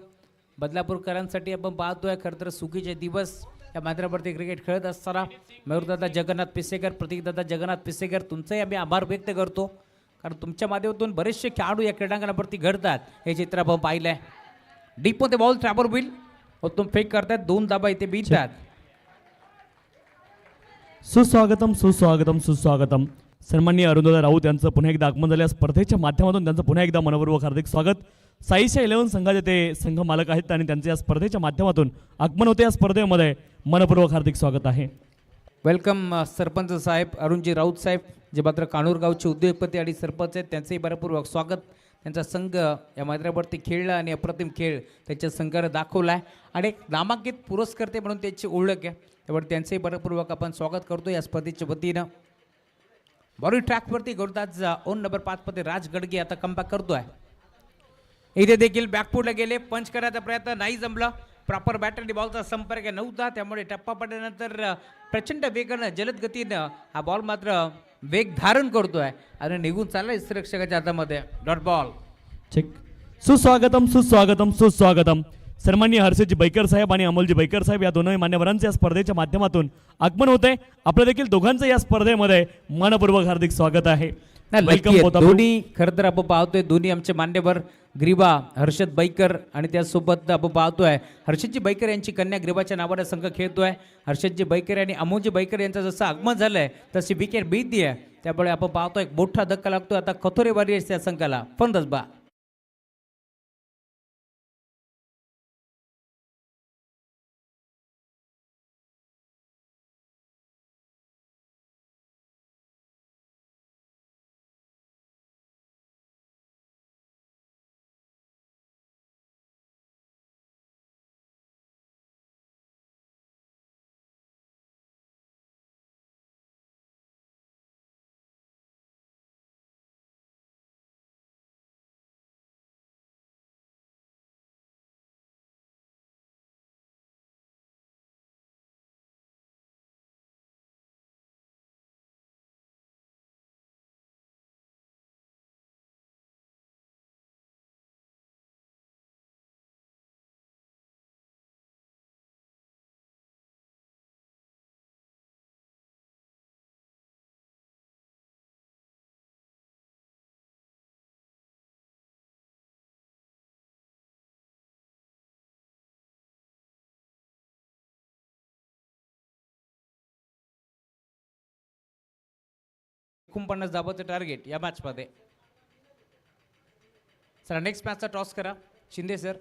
बदलापूरकरांसाठी आपण पाहतोय. खरं तर सुखीचे दिवस या मैदानावरती क्रिकेट खेळत असताना मयूरदादा जगन्नाथ पिसेकर, प्रतीकदादा जगन्नाथ पिसेकर, तुमचंही आम्ही आभार व्यक्त करतो, कारण तुमच्या माध्यमातून बरेचसे खेळाडू या क्रीडांगणावरती घडतात. हे चित्र आपण पाहिलं आहे. डीपमध्ये बॉल ट्रॅपर होईल, उत्तम फेक करतात, 2 धाबा इथे बीतात. सुस्वागतम सुस्वागतम सुस्वागतम. सन्माननीय अरुणदादा राऊत यांचं पुन्हा एकदा आगमन झालं. स्पर्धेच्या माध्यमातून त्यांचं पुन्हा एकदा मनपूर्वक हार्दिक स्वागत. साईशा 11 संघाचे ते संघ मालक आहेत आणि त्यांचे या स्पर्धेच्या माध्यमातून आगमन होते. या स्पर्धेमध्ये मनपूर्वक हार्दिक स्वागत आहे. वेलकम सरपंच साहेब अरुणजी राऊत साहेब, जे मात्र काणूर गावचे उद्योगपती आणि सरपंच आहेत, त्यांचंही मनपूर्वक स्वागत. त्यांचा संघ या मैदानावरती खेळला आणि अप्रतिम खेळ त्यांच्या संघाने दाखवला आहे आणि एक नामांकित पुरस्कर्ते म्हणून त्यांची ओळख आहे, त्यामुळे त्यांचंही मनपूर्वक आपण स्वागत करतो या स्पर्धेच्या वतीनं. बॉलिंग ट्रॅकवरती गोलंदाज 2 नंबर 5 मध्ये राज गडगे आता कमबॅक करतोय. इथे देखील बॅकफूटला गेले, पंच करायचा प्रयत्न नाही जमला, प्रॉपर बॅट आणि बॉलचा संपर्क नव्हता, त्यामुळे टप्पा पडल्यानंतर प्रचंड वेगानं जलद गतीनं हा बॉल मात्र वेग धारण करतोय आणि निघून चाललाय सुरक्षकाच्या हातामध्ये. Dot ball. चेक. सुस्वागतम सुस्वागतम सुस्वागतम. सन्माननीय हर्षदजी बैकर साहेब आणि अमोलजी बैकर साहेब या दोनही मान्यवरांचे या स्पर्धेच्या माध्यमातून आगमन होते. आपलं देखील दोघांचं या स्पर्धेमध्ये मनपूर्वक हार्दिक स्वागत आहे. दोन्ही खरं तर आपण पाहतोय, दोन्ही आमचे मान्यवर ग्रीबा हर्षद बैकर आणि त्यासोबत आपण पाहतोय हर्षदजी बैकर यांची कन्या ग्रीबाच्या नावाने संघ खेळतोय. हर्षदजी बैकर आणि अमोलजी बैकर यांचं जसं आगमन झालंय तशी विकेट बीती आहे, त्यामुळे आपण पाहतोय एक मोठा धक्का लागतोय आता कथोरे वॉरियर्स या संघाला. फंदसबा एकूण 50 धाबाचं टार्गेट या मॅचमध्ये. चला नेक्स्ट मॅचचा टॉस करा शिंदे सर.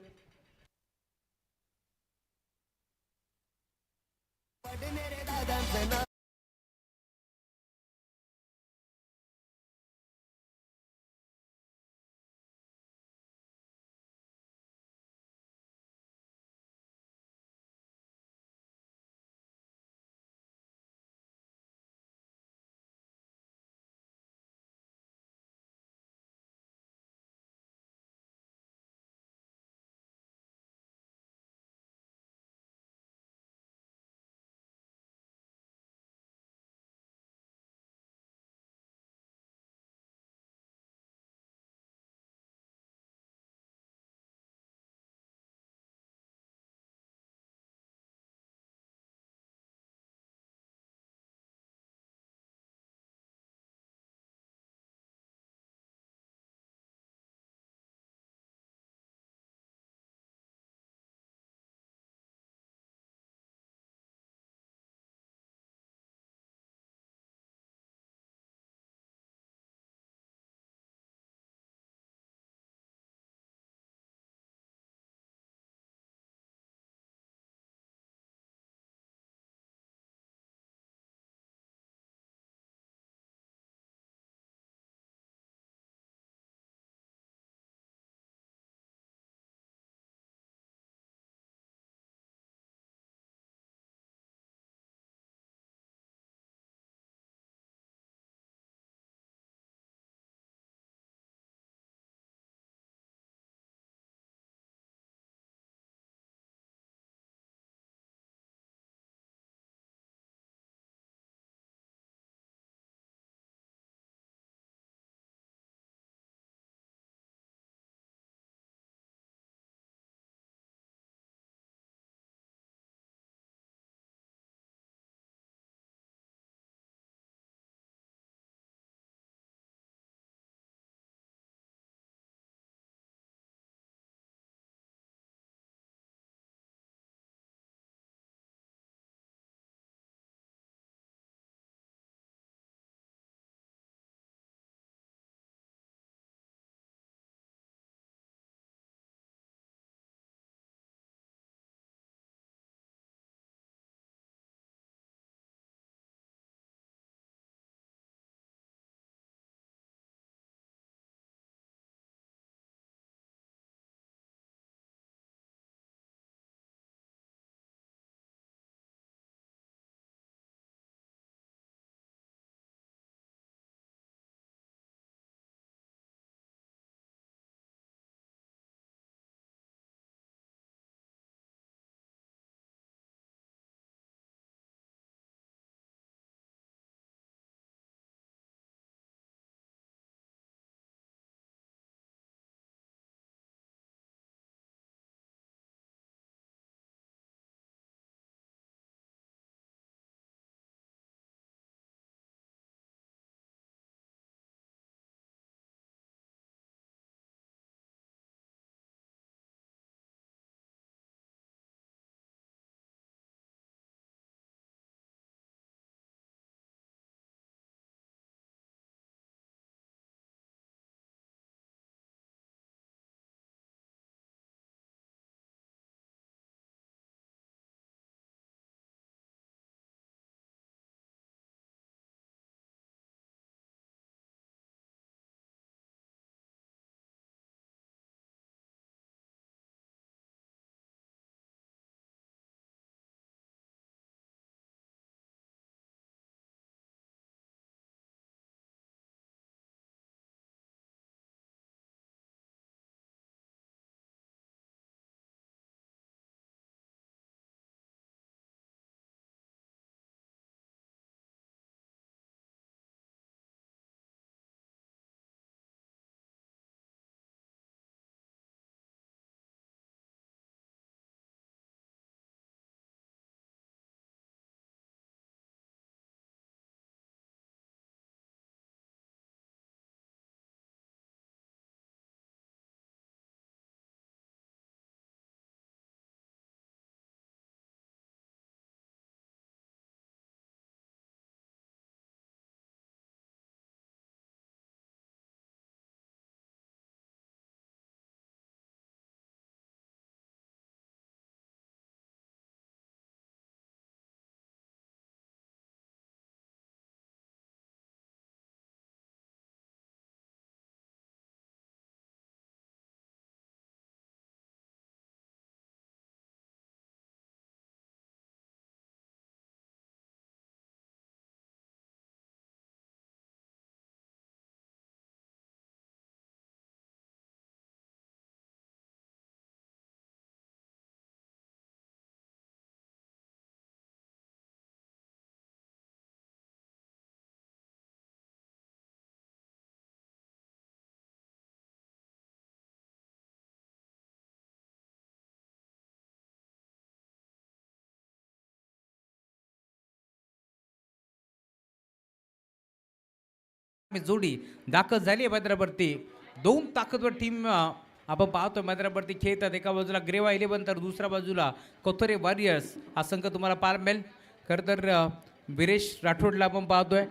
जोडी दाखल झाली आहे मैदानावरती. दोन ताकदवर टीम आपण पाहतोय मैदानावरती खेळतात. एका बाजूला ग्रेवा 11 तर दुसऱ्या बाजूला कोथोरे वॉरियर्स हा संघ तुम्हाला पाहायला मिळेल. खरं तर वीरेश राठोडला आपण पाहतोय.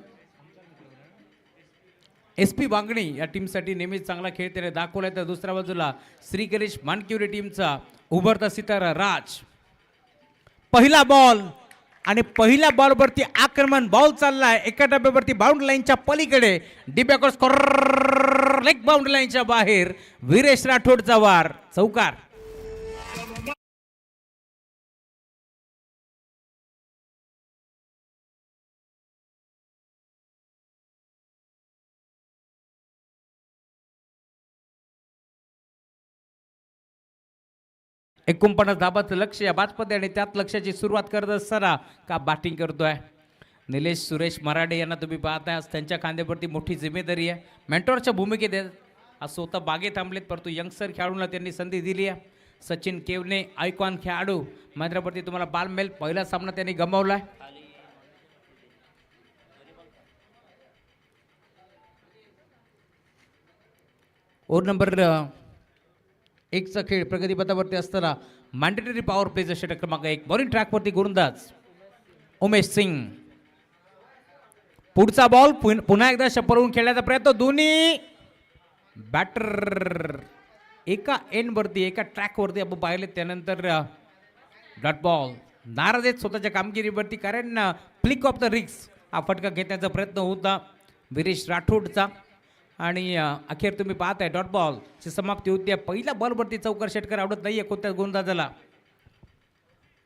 SP बांगणी या टीमसाठी नेहमीच चांगला खेळ त्याने दाखवलाय. तर दुसऱ्या बाजूला श्री गणेश मानकिवरे टीमचा उभरता सितारा राज. पहिला बॉल आणि पहिल्या बॉलवरती आक्रमण. बॉल चाललाय एका डब्यावरती बाउंड्री लाईनच्या पलीकडे. डिब्याकडे स्कोर लेग बाउंड्री लाईनच्या बाहेर. वीरेश राठोडचा वार चौकार. 49 धाबाचं लक्ष या बाजपदे आणि त्यात लक्षाची सुरुवात करत असताना का बॅटिंग करतोय निलेश सुरेश मराठे यांना तुम्ही पाहताय. आज त्यांच्या खांद्यावरती मोठी जिम्मेदारी आहे. मेंटॉरच्या भूमिकेत आहेत. आज स्वतः बागे थांबलेत परंतु यंगस्टर खेळाडूंना त्यांनी संधी दिली आहे. सचिन केवने आयकॉन खेळाडू मैदानावरती तुम्हाला बाल मिळेल. पहिला सामना त्यांनी गमावलाय. ओव्हर नंबर 1चा खेळ प्रगतीपथावरती असताना मॅन्डेटरी पॉवर प्लेचा षटक क्रमांक 1. बॉलिंग ट्रॅकवरती गोलंदाज उमेश सिंग. पुढचा बॉल पुन्हा एकदा शपरवून खेळण्याचा प्रयत्न. दोन्ही बॅटर एका एंडवरती एका ट्रॅकवरती आपण पाहिले. त्यानंतर डॉट बॉल. नाराज आहेत स्वतःच्या कामगिरीवरती कारण फ्लिक ऑफ द रिक्स हा फटका घेण्याचा प्रयत्न होता वीरेश राठोडचा. आणि अखेर तुम्ही पाहताय डॉट बॉलची समाप्ती होती. पहिल्या बॉलवरती चौकार षटकार आवडत नाहीये कोणत्या गोलंदाजाला.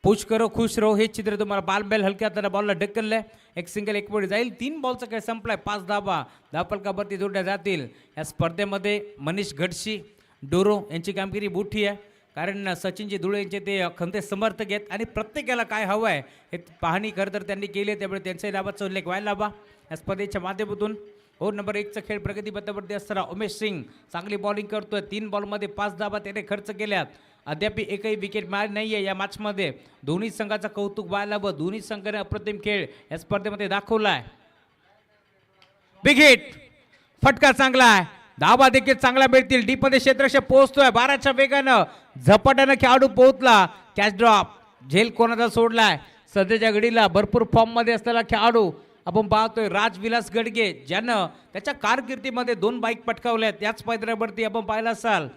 पुश करो खुश रहो हे चित्र तुम्हाला बाल बेल हलक्या हाताला बॉलला ढकललंय. एक सिंगल एक वर जाईल. 3 बॉलचा खेळ संपलाय. 5 धाबा धावफलकावरती जोडल्या जातील. या स्पर्धेमध्ये मनीष घडशी डोरो यांची कामगिरी मोठी आहे कारण सचिनजी धुळे यांचे ते खंते समर्थक आहेत आणि प्रत्येकाला काय हवं आहे हे पाहणी खरं तर त्यांनी केली आहे. त्यामुळे त्यांच्याही लाभाचा उल्लेख व्हायला हवा या स्पर्धेच्या माध्यमातून. ओव्हर नंबर 1चा खेळ प्रगतीपथावरती असताना उमेश सिंग चांगली बॉलिंग करतोय. 3 बॉलमध्ये 5 धाबा त्याने खर्च केल्यात. अद्याप एकही विकेट मिळाली नाहीये या मॅचमध्ये. दोन्ही संघाचं कौतुक व्हायला हवं. दोन्ही संघाने अप्रतिम खेळ या स्पर्धेमध्ये दाखवलाय. बिग हिट फटका चांगला आहे. धाबा देखील चांगला मिळतील. डीप मध्ये क्षेत्ररक्षक पोहोचतोय 12च्या वेगानं. झपाट्यानं खेळाडू पोहोचला. कॅच ड्रॉप झेल कोणाचा सोडलाय. सध्याच्या घडीला भरपूर फॉर्म मध्ये असलेला खेळाडू आपण पाहतोय राजविलास गडगे ज्यानं त्याच्या कारकिर्दीमध्ये 2 बाईक पटकावल्यात. त्याच मैदानावरती आपण पाहिलं असाल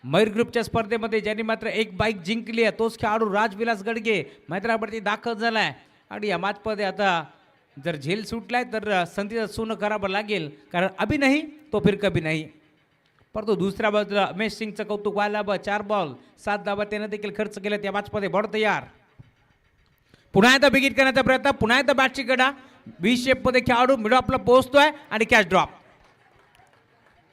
मयूर ग्रुपच्या स्पर्धेमध्ये ज्यांनी मात्र 1 बाईक जिंकली आहे तोच खेळाडू राजविलास गडगे मैदानावरती दाखल झालाय. आणि या मॅचमध्ये आता जर झेल सुटलाय तर संधीचं सोनं करावं लागेल कारण अभी नाही तो फिर कभी नाही. परंतु दुसऱ्या बाजूला उमेश सिंगचं कौतुक व्हायला हवं. 4 बॉल 7 धाबा त्याने देखील खर्च केला त्या मॅचमध्ये. बॉल तयार. पुन्हा एकदा बिगिट करण्याचा प्रयत्न. पुन्हा एकदा बॅटची गडा. बी शेपमध्ये खेळाडू मिडो आपला पोहोचतोय आणि कॅच ड्रॉप.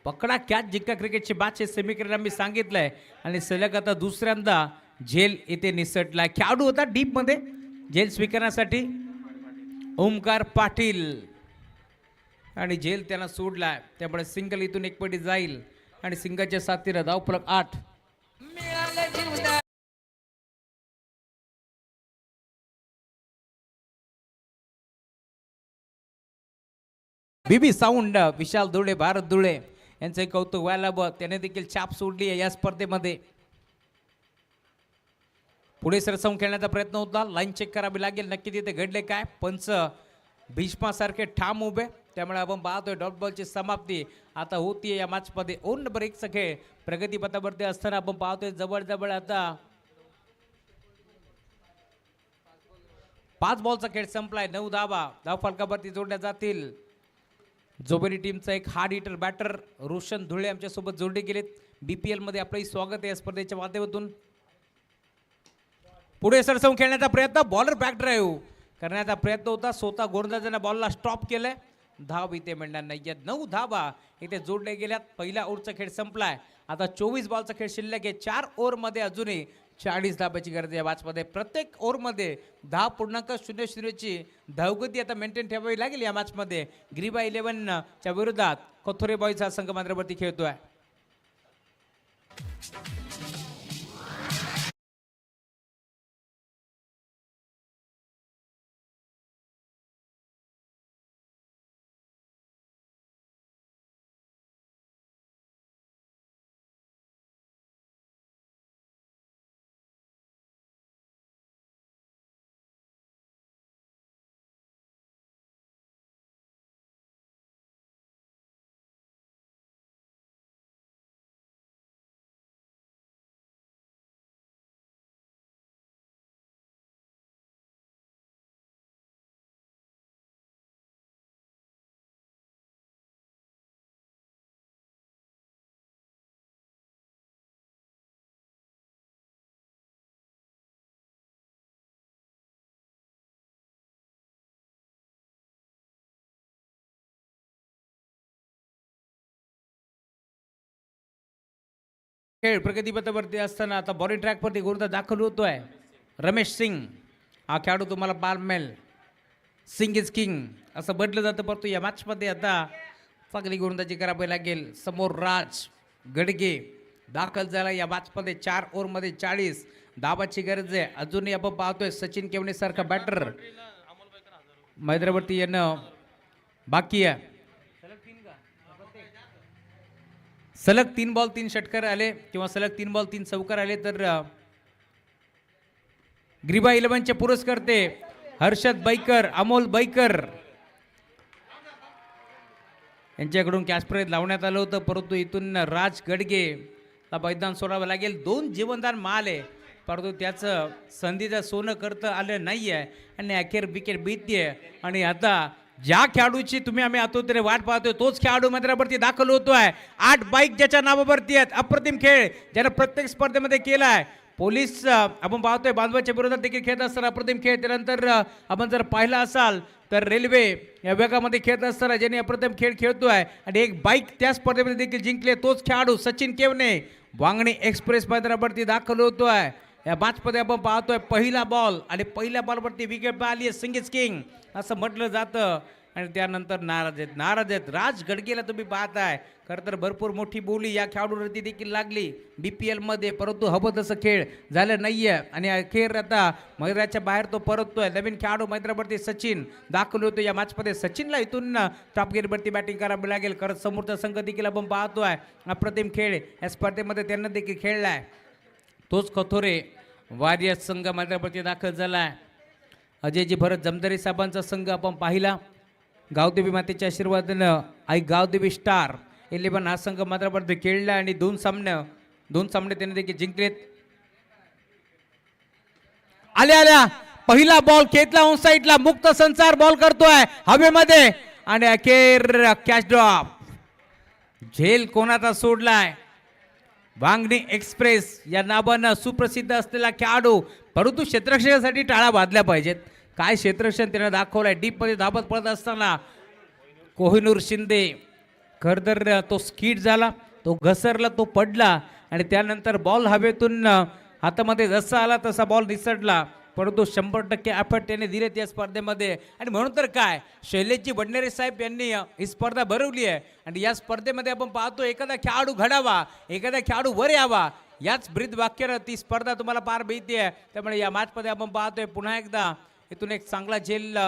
पकडा कॅच जिंका क्रिकेटची मॅच हे समीकरण मी सांगितलंय आणि सलग आता दुसऱ्यांदा झेल इथे निसटलाय. खेळाडू होता डीप मध्ये झेल स्वीकारण्यासाठी ओमकार पाटील आणि झेल त्यांना सोडलाय. त्यामुळे सिंगल इथून एक पटी जाईल आणि सिंगलच्या साथीला धावफलक 8. बीबी साऊंड विशाल धुळे भारत धुळे यांचं कौतुक व्हायला हवं. त्याने देखील छाप सोडली आहे या स्पर्धेमध्ये. पुढे सरसावून खेळण्याचा प्रयत्न होता. लाईन चेक करावी लागेल नक्की तिथे घडले काय. पंच भीष्मासारखे ठाम उभे. त्यामुळे आपण पाहतोय डॉट बॉलची समाप्ती आता होतीये या मॅचमध्ये. ओव्हर नंबर 1चा खेळ प्रगतीपथावरती असताना आपण पाहतोय जवळ आता 5 बॉलचा खेळ संपलाय. 9 धाबा धावफलकावरती जोडल्या जातील. जोबेरी टीमचा एक hard hitter batter Roshan Dhule आमच्यासोबत जोडले गेलेत. BPL मध्ये आपलंही स्वागत आहे या स्पर्धेच्या माध्यमातून. पुढे सरसावून खेळण्याचा प्रयत्न. बॉलर बॅक ड्राईव्ह करण्याचा प्रयत्न होता. स्वतः गोलंदाजाने बॉलला स्टॉप केलंय. धाव इथे मिळणार नाही. 9 धाबा इथे जोडले गेल्यात. पहिल्या ओव्हरचा खेळ संपलाय. आता 24 बॉलचा खेळ शिल्लक आहे. 4 ओव्हरमध्ये अजूनही 40 धाब्याची गरज आहे मॅचमध्ये. प्रत्येक ओव्हरमध्ये 10.00 ची धावगती आता मेंटेन ठेवावी लागेल या मॅचमध्ये. ग्रीबा 11च्या विरोधात कोथोरे बॉईज हा संघ मांद्रावरती खेळतोय. खेळ प्रगतीपथावरती असताना आता बॉलिंग ट्रॅकवरती गुरुदा दाखल होतोय रमेश सिंग. हा खेळाडू तुम्हाला पारमेल. सिंग इज किंग असं म्हटलं जातं, परंतु या मॅचमध्ये आता चांगली गोलंदाजी करावी लागेल. समोर राज गडगे दाखल झाला या मॅचमध्ये. 4 ओव्हरमध्ये 40 धावाची गरज आहे. अजूनही आपण पाहतोय सचिन केवणे सारखा बॅटर मैदानावरती येणं बाकी आहे. सलग 3 बॉल 3 षटकार आले किंवा सलग 3 बॉल 3 चौकार आले तर ग्रिबा 11चे पुरस्कर्ते हर्षद बैकर, अमोल बैकर यांच्याकडून कॅश प्राइज लावण्यात आलं होतं, परंतु इथून राज गडगे ला मैदान सोडावं लागेल. 2 जीवनदान माल आहे, परंतु त्याचं संधीचं सोनं करता आलं नाही आहे आणि अखेर विकेट बीततीये. आणि आता ज्या खेळाडूची आम्ही आतुरतेने वाट पाहतोय तोच खेळाडू मैदानावरती दाखल होतोय. 8 बाईक ज्याच्या नावावरती आहेत. अप्रतिम खेळ ज्यानं प्रत्येक स्पर्धेमध्ये केलाय. पोलीस आपण पाहतोय बांधवाच्या विरोधात देखील खेळत असताना अप्रतिम खेळ. त्यानंतर आपण जर पाहिलं असाल तर रेल्वे या विभागामध्ये खेळत असताना ज्यांनी अप्रतिम खेळ खेळतोय आणि एक बाईक त्या स्पर्धेमध्ये देखील जिंकले तोच खेळाडू सचिन केवणे वांगणी एक्सप्रेस मैदानावरती दाखल होतोय. या मॅचमध्ये आपण पाहतोय पहिला बॉल आणि पहिल्या बॉलवरती विकेट पाहिली आहे. सिंग इज किंग असं म्हटलं जातं आणि त्यानंतर नाराज आहेत राज गडगेला तुम्ही पाहताय. खरं तर भरपूर मोठी बोली या खेळाडूवरती देखील लागली BPL मध्ये, परंतु हवं तसं खेळ झालं नाहीये आणि अखेर आता मैदानाच्या बाहेर तो परततोय. नवीन खेळाडू मैदानावरती सचिन दाखल होतो या मॅचमध्ये. सचिनला इथून टॉप गेअरवरती बॅटिंग करावी लागेल, कारण समोरचा संघ देखील आपण पाहतोय अप्रतिम खेळ या स्पर्धेमध्ये त्यांना देखील खेळलाय. तोच कथोरे वॉरियर्स संघ मैदानावरती दाखल झालाय. अजयजी भरत जमदारी साहेबांचा संघ आपण पाहिला. गावदेवी मातेच्या आशीर्वादानं आई गावदेवी स्टार 11 हा संघ मैदानावरती खेळला आणि 2 सामने त्यांनी देखील जिंकलेत. आल्या पहिला बॉल खेचला ऑन साईडला, मुक्त संचार बॉल करतोय हवेमध्ये आणि अखेर कॅच ड्रॉप. झेल कोणाचा सोडलाय. वांगणी एक्सप्रेस या नावानं सुप्रसिद्ध असलेला खेळाडू, परंतु क्षेत्ररक्षणासाठी टाळा बांधल्या पाहिजेत. काय क्षेत्ररक्षण त्यानं दाखवलंय. डीपमध्ये धावत पडत असताना कोहिनूर शिंदे खरं तर तो स्किड झाला, तो घसरला, तो पडला आणि त्यानंतर बॉल हवेतून हातामध्ये जसा आला तसा बॉल निसटला, परंतु 100% एफर्ट त्याने दिले त्या स्पर्धेमध्ये. आणि म्हणून तर काय शैलेशजी वडनेरे साहेब यांनी ही स्पर्धा भरवली आहे आणि या स्पर्धेमध्ये आपण पाहतो एखादा खेळाडू घडावा, एखादा खेळाडू वर यावा, याच ब्रीद वाक्यानं ती स्पर्धा तुम्हाला पार मिळते. त्यामुळे या मॅचमध्ये आपण पाहतोय पुन्हा एकदा इथून एक चांगला झेल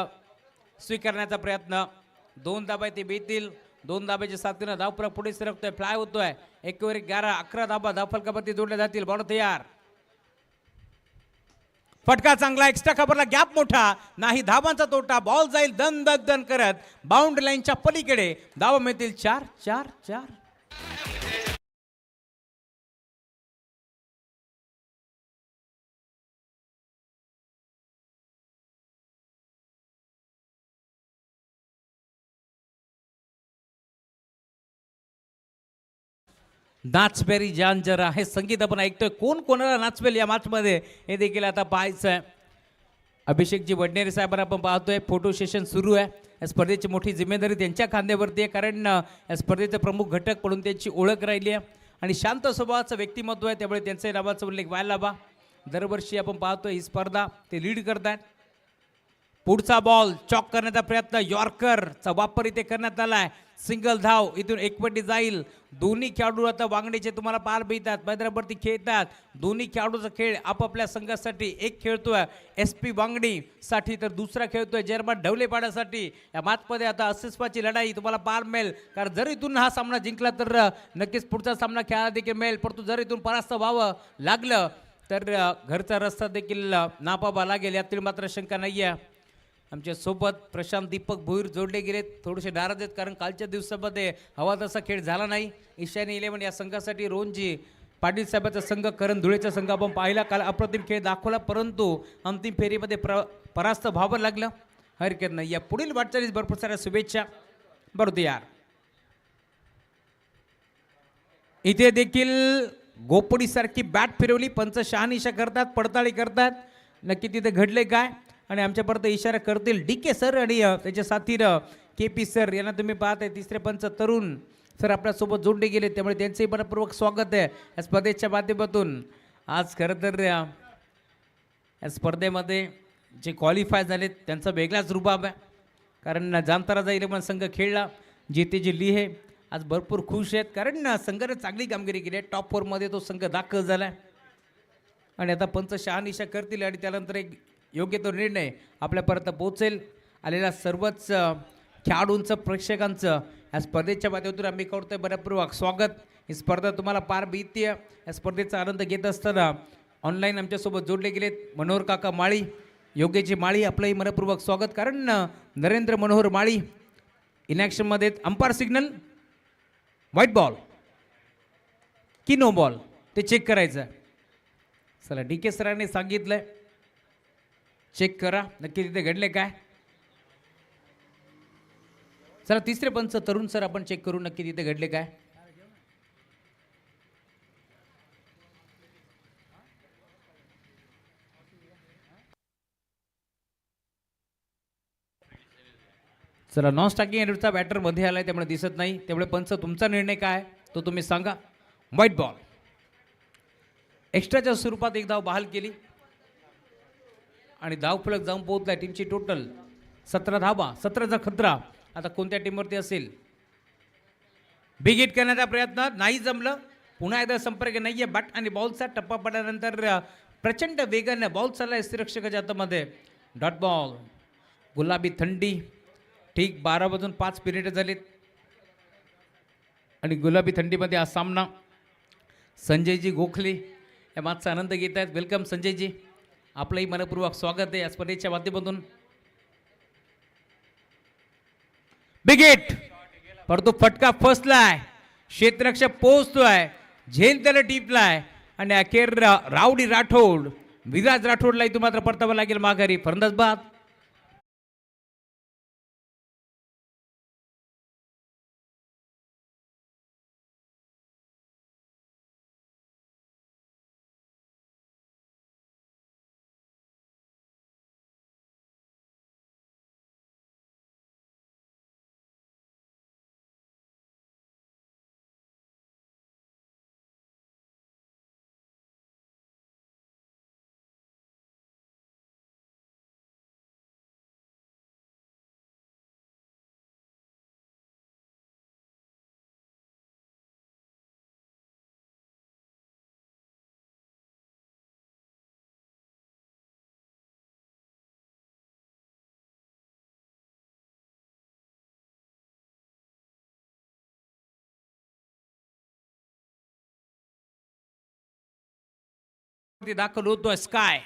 स्वीकारण्याचा प्रयत्न. 2 धाबा ते बेतील. 2 धाब्याच्या साथीनं धावफलक पुढे सरकतोय, फ्लाय होतोय. 1 वर 11 11 धाबा धावफलकावरती जोडल्या जातील. बॉल तयार. फटका चांगला, एक्स्ट्रा खबरला गॅप मोठा नाही, धाबांचा तोटा. बॉल जाईल दन दन दन करत बाउंड्री लाईनच्या पलीकडे. धावा मिळतील 4 4 4. नाचबेरी जान जरा हे संगीत आपण ऐकतोय. कोण कोणाला नाचवेल या मॅचमध्ये हे देखील आता पाहायचं आहे. अभिषेकजी वडनेरे साहेबांना आपण पाहतोय फोटो सेशन सुरू आहे. या स्पर्धेची मोठी जिम्मेदारी त्यांच्या खांद्यावरती आहे, कारण या स्पर्धेचे प्रमुख घटक म्हणून त्यांची ओळख राहिली आहे आणि शांत स्वभावाचं व्यक्तिमत्व आहे, त्यामुळे त्यांच्या नावाचा उल्लेख व्हायला हवा. दरवर्षी आपण पाहतोय ही स्पर्धा ते लीड करतात. पुढचा बॉल चॉक करण्याचा प्रयत्न, यॉर्करचा वापर इथे करण्यात आलाय. सिंगल धाव इथून एकवटी जाईल. दोन्ही खेळाडू आता वांगणीचे तुम्हाला पार मिळतात, मैदानावरती खेळतात. दोन्ही खेळाडूचा खेळ आपापल्या संघासाठी. एक खेळतोय SP वांगणी साठी तर दुसरा खेळतोय जर्मन ढवलेपाड्यासाठी. या मॅचमध्ये आता अस्तित्वाची लढाई तुम्हाला पार मिळेल, कारण जर इथून हा सामना जिंकला तर नक्कीच पुढचा सामना खेळायला देखील मिळेल, परंतु जर इथून परास्त व्हावं लागलं तर घरचा रस्ता देखील नापावा लागेल, यातील मात्र शंका नाही आहे. आमच्या सोबत प्रशांत दीपक भोईर जोडले गेलेत. थोडेसे नाराज आहेत, कारण कालच्या दिवसामध्ये हवा तसा खेळ झाला नाही. ईशान्य 11 या संघासाठी रोहनजी पाटील साहेबांचा संघ, करण धुळेचा संघ आपण पाहिला. काल अप्रतिम खेळ दाखवला, परंतु अंतिम फेरीमध्ये परास्त व्हावं लागलं. हरकत नाही, या पुढील वाटचालीस भरपूर साऱ्या शुभेच्छा. बरोबर यार. इथे देखील गोपडीसारखी बॅट फिरवली, पंच शहानिशा करतात, पडताळी करतात. नक्की तिथे घडले काय आणि आमच्यापर्यंत इशारा करतील DK सर आणि त्याच्या साथीनं KP सर यांना तुम्ही पाहताय. तिसरे पंच तरुण सर आपल्यासोबत जोडले गेले, त्यामुळे त्यांचंही मनपूर्वक स्वागत आहे या स्पर्धेच्या माध्यमातून. आज खरं तर या स्पर्धेमध्ये जे क्वालिफाय झालेत त्यांचा वेगळाच रुबाब आहे, कारण जामताराचा इलेव्हन संघ खेळला, जिथे जे लिहे आज भरपूर खुश आहेत, कारण संघाने चांगली कामगिरी केली आहे. टॉप 4मध्ये तो संघ दाखल झाला आहे आणि आता पंच शहानिशा करतील आणि त्यानंतर एक योग्य तो निर्णय आपल्यापर्यंत पोहोचेल. आलेल्या सर्वच खेळाडूंचं, प्रेक्षकांचं या स्पर्धेच्या माध्यमातून आम्ही करतोय मनपूर्वक स्वागत. ही स्पर्धा तुम्हाला पार बीतीय. या स्पर्धेचा आनंद घेत असताना ऑनलाईन आमच्यासोबत जोडले गेलेत मनोहर काका माळी, योग्यजी माळी, आपलंही मनपूर्वक स्वागत. कारण नरेंद्र मनोहर माळी इन ॲक्शनमध्ये अंपायर सिग्नल व्हाईट बॉल की नो बॉल ते चेक करायचं. चला डी के सरांनी सांगितलंय चेक करा नक्की तिथे घडले काय. चला तिसरे पंच तरुण सर आपण चेक करू नक्की तिथे घडले काय. चला नॉन स्टॅकिंग एंडचा बॅटर मध्ये आलाय त्यामुळे दिसत नाही, त्यामुळे पंच तुमचा निर्णय काय तो तुम्ही सांगा. व्हाईट बॉल एक्स्ट्राच्या स्वरूपात एक धाव बहाल केली आणि धावफलक जाऊन पोहोचलाय. टीमची टोटल 17 धावा, 17चा खतरा आता कोणत्या टीमवरती असेल. बिग हिट करण्याचा प्रयत्न नाही जमलं, पुन्हा एकदा संपर्क नाहीये. बॅट आणि बॉलचा टप्पा पडल्यानंतर प्रचंड वेगाने बॉल चाललाय स्थिरक्षकाच्या हातामध्ये. डॉट बॉल, गुलाबी थंडी. ठीक 12:05 झालेत आणि गुलाबी थंडीमध्ये हा सामना. संजयजी गोखले या मागचा आनंद घेत आहेत. वेलकम संजयजी, आपलंही मनपूर्वक स्वागत आहे या स्पर्धेच्या माध्यमातून. बिग हिट, परंतु फटका फसलाय, क्षेत्ररक्षक पोहोचतोय, झेल त्याला टिपलाय आणि अखेर रावडी राठोड, विराज राठोडला इथून मात्र परतावं लागेल माघारी. फलंदाज बाद. दाखल होतोय स्काय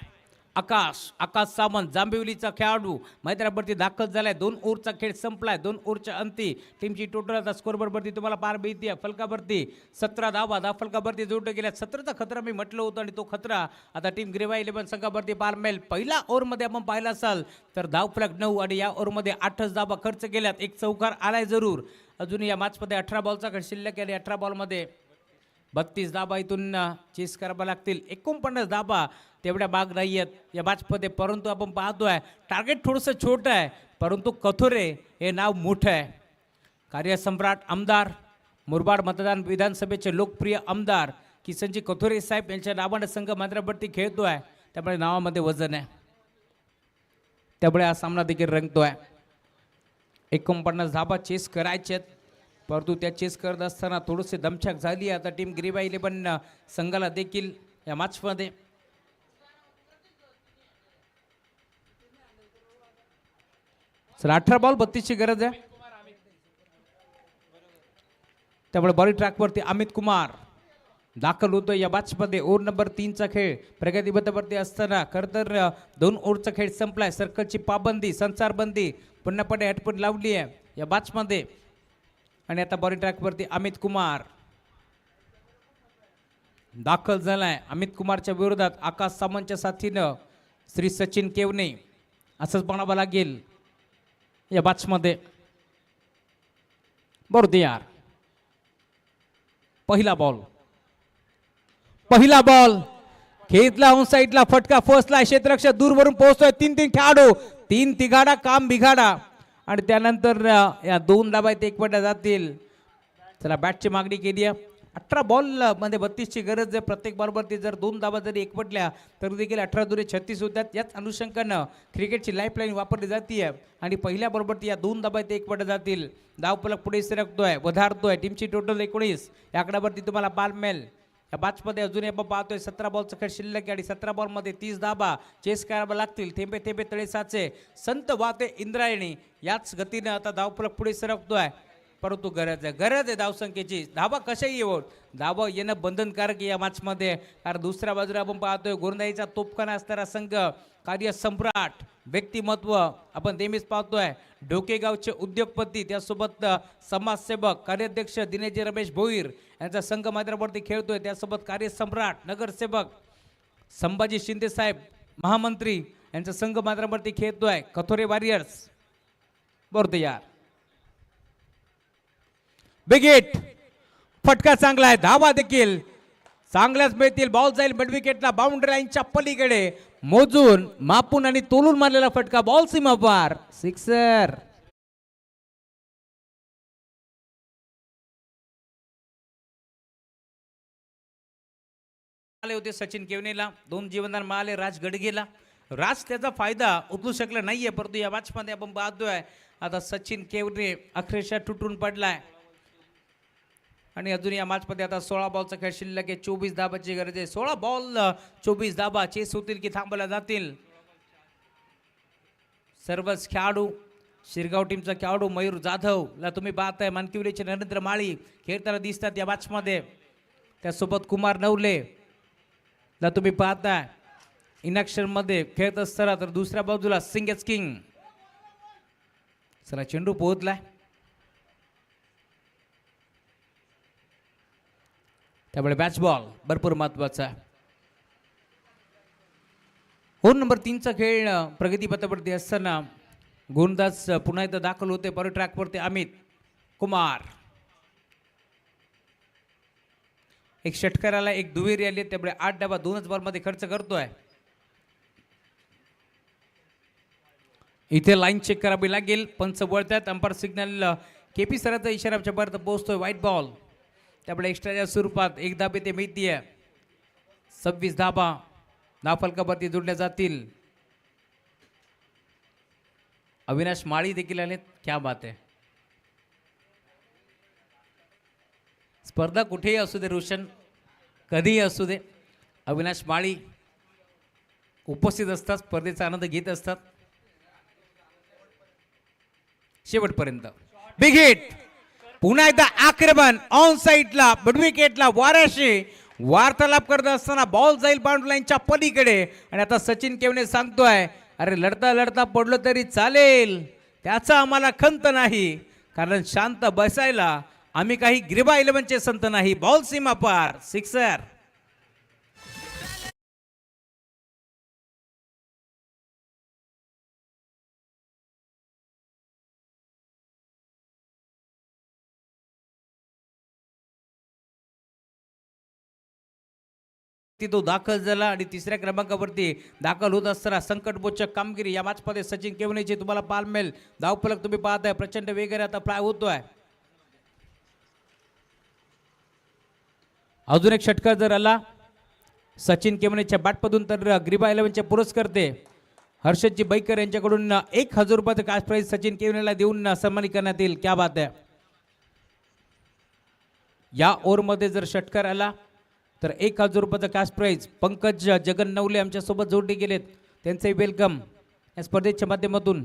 आकाश, आकाश सामंत, जांभिवलीचा खेळाडू मैदानावरती दाखल झालाय. 2 ओव्हरचा खेळ संपलाय. 2 ओव्हरच्या अंती टीमची टोटल आता स्कोरवरती तुम्हाला पार बीती आहे. फलकावरती 17 धावा, फलकावरती जोडले गेल्या. 17चा खतरा मी म्हटलं होतं आणि तो खतरा आता टीम ग्रेवा 11 संघावरती पार मिळेल. पहिल्या ओव्हरमध्ये आपण पाहिला असाल तर धावफलक 9 आणि या ओव्हरमध्ये 8च धावा खर्च केल्यात. एक चौकार आलाय जरूर. अजून या मॅचमध्ये 18 बॉलचा खेळ शिल्लक आहे. 18 बॉलमध्ये 32 धाबा इथून चेस करावा लागतील. 49 धाबा तेवढ्या बाग नाही आहेत या मॅचमध्ये, परंतु आपण पाहतोय टार्गेट थोडंसं छोटं आहे, परंतु कथोरे हे नाव मोठं आहे. कार्यसम्राट आमदार, मुरबाड मतदान विधानसभेचे लोकप्रिय आमदार किसनजी कथोरे साहेब यांच्या नावाने संघ मैदानावरती खेळतोय, त्यामुळे नावामध्ये वजन आहे, त्यामुळे हा सामना देखील रंगतोय. 49 धाबा चेस करायचे आहेत, परंतु त्या चेस करत असताना थोडीशी दमछाक झाली. आता टीम ग्रेवा 11 संघाला देखील या मॅचमध्ये चला 18 बॉल 32ची गरज आहे, त्यामुळे बॉल ट्रॅकवरती अमित कुमार दाखल होतो या मॅचमध्ये. ओव्हर नंबर 3चा खेळ प्रगतीपथावरती असताना खरं तर 2 ओव्हरचा खेळ संपलाय. सर्कलची पाबंदी, संचारबंदी पुन्हापणे हटपट लावली आहे या मॅचमध्ये आणि आता बॉल ट्रॅकवरती अमित कुमार दाखल झालाय. अमित कुमारच्या विरोधात आकाश सामंतच्या साथीनं श्री सचिन केवने असंच म्हणावं लागेल या मॅचमध्ये. बरोबर, पहिला बॉल खेळला ऑन साईडला, फटका फसला, क्षेत्ररक्षक दूरवरून पोहोचतोय. 3 खेळाडू, 3 तिघाडा काम बिघाडा आणि त्यानंतर या 2 धाबा एक पट्या जातील. चला बॅटची मागणी केली आहे. 18 बॉल मध्ये 32ची गरज आहे. प्रत्येक बॉलवरती जर 2 धावा जरी एकवटल्या तर देखील 18 दुरे 36 होतात. याच अनुषंगानं क्रिकेटची लाईफलाईन वापरली जाते आणि पहिल्या बॉलवरती या 2 धावा ते एकवटल्या जातील. धावफलक पुढे सरकतोय, वधारतोय. टीमची टोटल 19. या आकड्यावरती तुम्हाला बाल मिळेल. या बॅचमध्ये अजूनही आपण पाहतोय 17 बॉलचा खेळ शिल्लक आहे आणि 17 बॉलमध्ये 30 धाबा चेस करावा लागतील. थेंबे थेंबे तळे साचे, संत वाहते इंद्रायणी. याच गतीनं आता धावफलक पुढे सरकतोय. परंतु गरज आहे धावसंख्येची. धावा कशाही येवो, धावा येणं बंधनकारक या मॅचमध्ये. कारण दुसऱ्या बाजूला आपण पाहतोय गोरंदाईचा तोफखाना असणारा संघ, कार्य सम्राट, व्यक्तिमत्व आपण नेहमीच पाहतोय. डोकेगावचे उद्योगपती, त्यासोबत समाजसेवक, कार्याध्यक्ष दिनेशजी रमेश भोईर यांचा संघ मैदानावरती खेळतोय. त्यासोबत कार्यसम्राट, नगरसेवक संभाजी शिंदे साहेब, महामंत्री यांचा संघ मैदानावरती खेळतोय. कथोरे वॉरियर्स बरोबर यार. बिग हिट, फटका चांगला आहे. धावा देखील चांगल्याच मिळतील. बॉल जाईल मिड विकेटला, बाउंड्री लाईनच्या पलीकडे. मोजून, मापून आणि तोलून मारलेला फटका, बॉल सीमा पार, सिक्सर. आले होते सचिन केवनेला, 2 जीवनदान मिळाले राज गडगेला. राज त्याचा फायदा उचलू शकला नाहीये, परंतु या मॅचमध्ये आपण पाहतोय आता सचिन केवने अक्षरशः तुटून पडलाय. आणि अजून या मॅचमध्ये आता 16 बॉलचा खेळ शिल्लक आहे. 24 धाबाची गरज आहे. 16 बॉल 24 धाबा चेस होतील की थांबवल्या जातील. सर्वच खेळाडू, शिरगाव टीमचा खेळाडू मयूर जाधवला तुम्ही पाहताय. मानकिवलीचे नरेंद्र माळी खेळताना दिसतात या मॅचमध्ये. त्यासोबत कुमार नवले ला तुम्ही पाहताय इनॅक्शनमध्ये खेळत असताना. तर दुसऱ्या बाजूला सिंगेस किंग. चला चेंडू पोहोचलाय. त्यामुळे बॅच बॉल भरपूर महत्वाचा. होन नंबर 3चा खेळ प्रगतीपथावरती असताना गोलंदाज पुन्हा एकदा दाखल होते. पर ट्रॅकवरती अमित कुमार. एक षटकाराला एक दुहेरी आली, त्यामुळे 8 डावा 2च बॉलमध्ये खर्च करतोय. इथे लाईन चेक करावी लागेल. पंच वळतात. अंपायर सिग्नल केपी सरांचा इशारा आमच्यापर्यंत पोहोचतोय. व्हाईट बॉल, त्यामुळे एक्स्ट्राच्या स्वरूपात 1 धाबे ते मिळतीये. 26 धाबा धावफलकावरती जोडल्या जातील. अविनाश माळी देखील आलेत. क्या बात आहे. स्पर्धा कुठेही असू दे रोशन, कधीही असू दे, अविनाश माळी उपस्थित असतात, स्पर्धेचा आनंद घेत असतात शेवटपर्यंत. बिग हिट, पुन्हा एकदा आक्रमण ऑन साईडला मिड विकेटला वाराशी वार्तालाप करत असताना बॉल जाईल बाउंड्री लाईनच्या पलीकडे. आणि आता सचिन केवने सांगतोय, अरे लढता लढता पडलो तरी चालेल, त्याचा आम्हाला खंत नाही, कारण शांत बसायला आम्ही काही ग्रिबा 11चे संत नाही. बॉल सीमा पार, सिक्सर. तो दाखल झाला आणि 3ऱ्या क्रमांकावरती दाखल होत असताना संकटमोचक कामगिरी या मॅचमध्ये सचिन केवनेची तुम्हाला पाहायला मिळेल. धावफलक तुम्ही पाहताय प्रचंड वेगाने आता फ्लाय होतोय. अजून एक षटकार जर आला सचिन केवनेच्या बॅटमधून तर ग्रिबा 11चे पुरस्कर्ते हर्षदजी बैकर यांच्याकडून 1000 रुपयाचं कॅश प्राइज सचिन केवनेला देऊन सन्मानित करण्यात येईल. क्या बात आहे. या ओव्हरमध्ये जर षटकार आला तर 1000 रुपयाचा कॅश प्राइज पंकज जगन नवले आमच्यासोबत जोडले गेलेत, त्यांचंही वेलकम. या स्पर्धेच्या माध्यमातून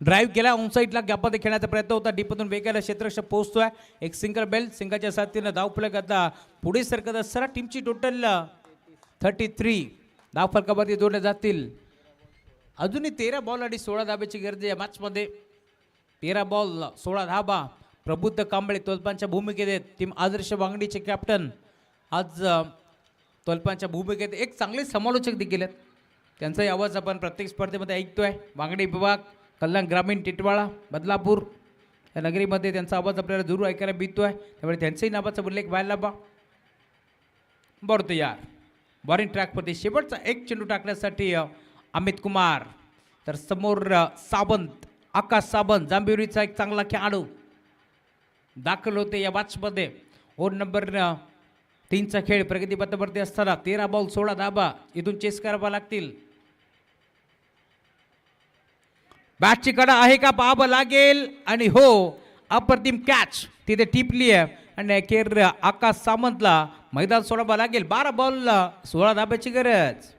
ड्राईव्ह केला, ऑनसाईडला गॅपमध्ये खेळण्याचा प्रयत्न होता, डीपमधून वेगाला क्षेत्ररक्षक पोहोचतोय. एक सिंगल बेल, सिंगाच्या साथीनं धावफलक आता पुढे सरकत असताना टीमची टोटल 33 धावफलकावरती जोडल्या जातील. अजूनही 13 बॉल आणि 16 धाब्याची गरज आहे या मॅचमध्ये. 13 बॉल 16 धाबा. प्रबुद्ध कांबळे तोल्पांच्या भूमिकेत आहेत. टीम आदर्श वांगडीचे कॅप्टन आज तोल्पांच्या भूमिकेत एक चांगले समालोचक देखील आहेत, त्यांचाही आवाज आपण प्रत्येक स्पर्धेमध्ये ऐकतोय. वांगडी विभाग, कल्याण ग्रामीण, टिटवाळा, बदलापूर या नगरीमध्ये त्यांचा आवाज आपल्याला जरूर ऐकायला मिळतोय, त्यामुळे त्यांच्याही नावाचा उल्लेख व्हायला बा बरं यार. बॉलिंग ट्रॅकवरती शेवटचा एक चेंडू टाकण्यासाठी अमित कुमार, तर समोर सावंत, आकाश सावंत, जांभिवलीचा एक चांगला खेळाडू. दाखल होते या मॅचमध्ये. ओव्हर नंबर 3चा खेळ प्रगतीपथावरती असताना 13 बॉल 16 धाबा इथून चेस करावा लागतील. बॅटची कडा आहे का पाहावं लागेल आणि हो, अप्रतिम कॅच तिथे टिपली आहे आणि अखेर आकाश सामंतला मैदान सोडावं लागेल. 12 बॉल 16 धाब्याची गरज.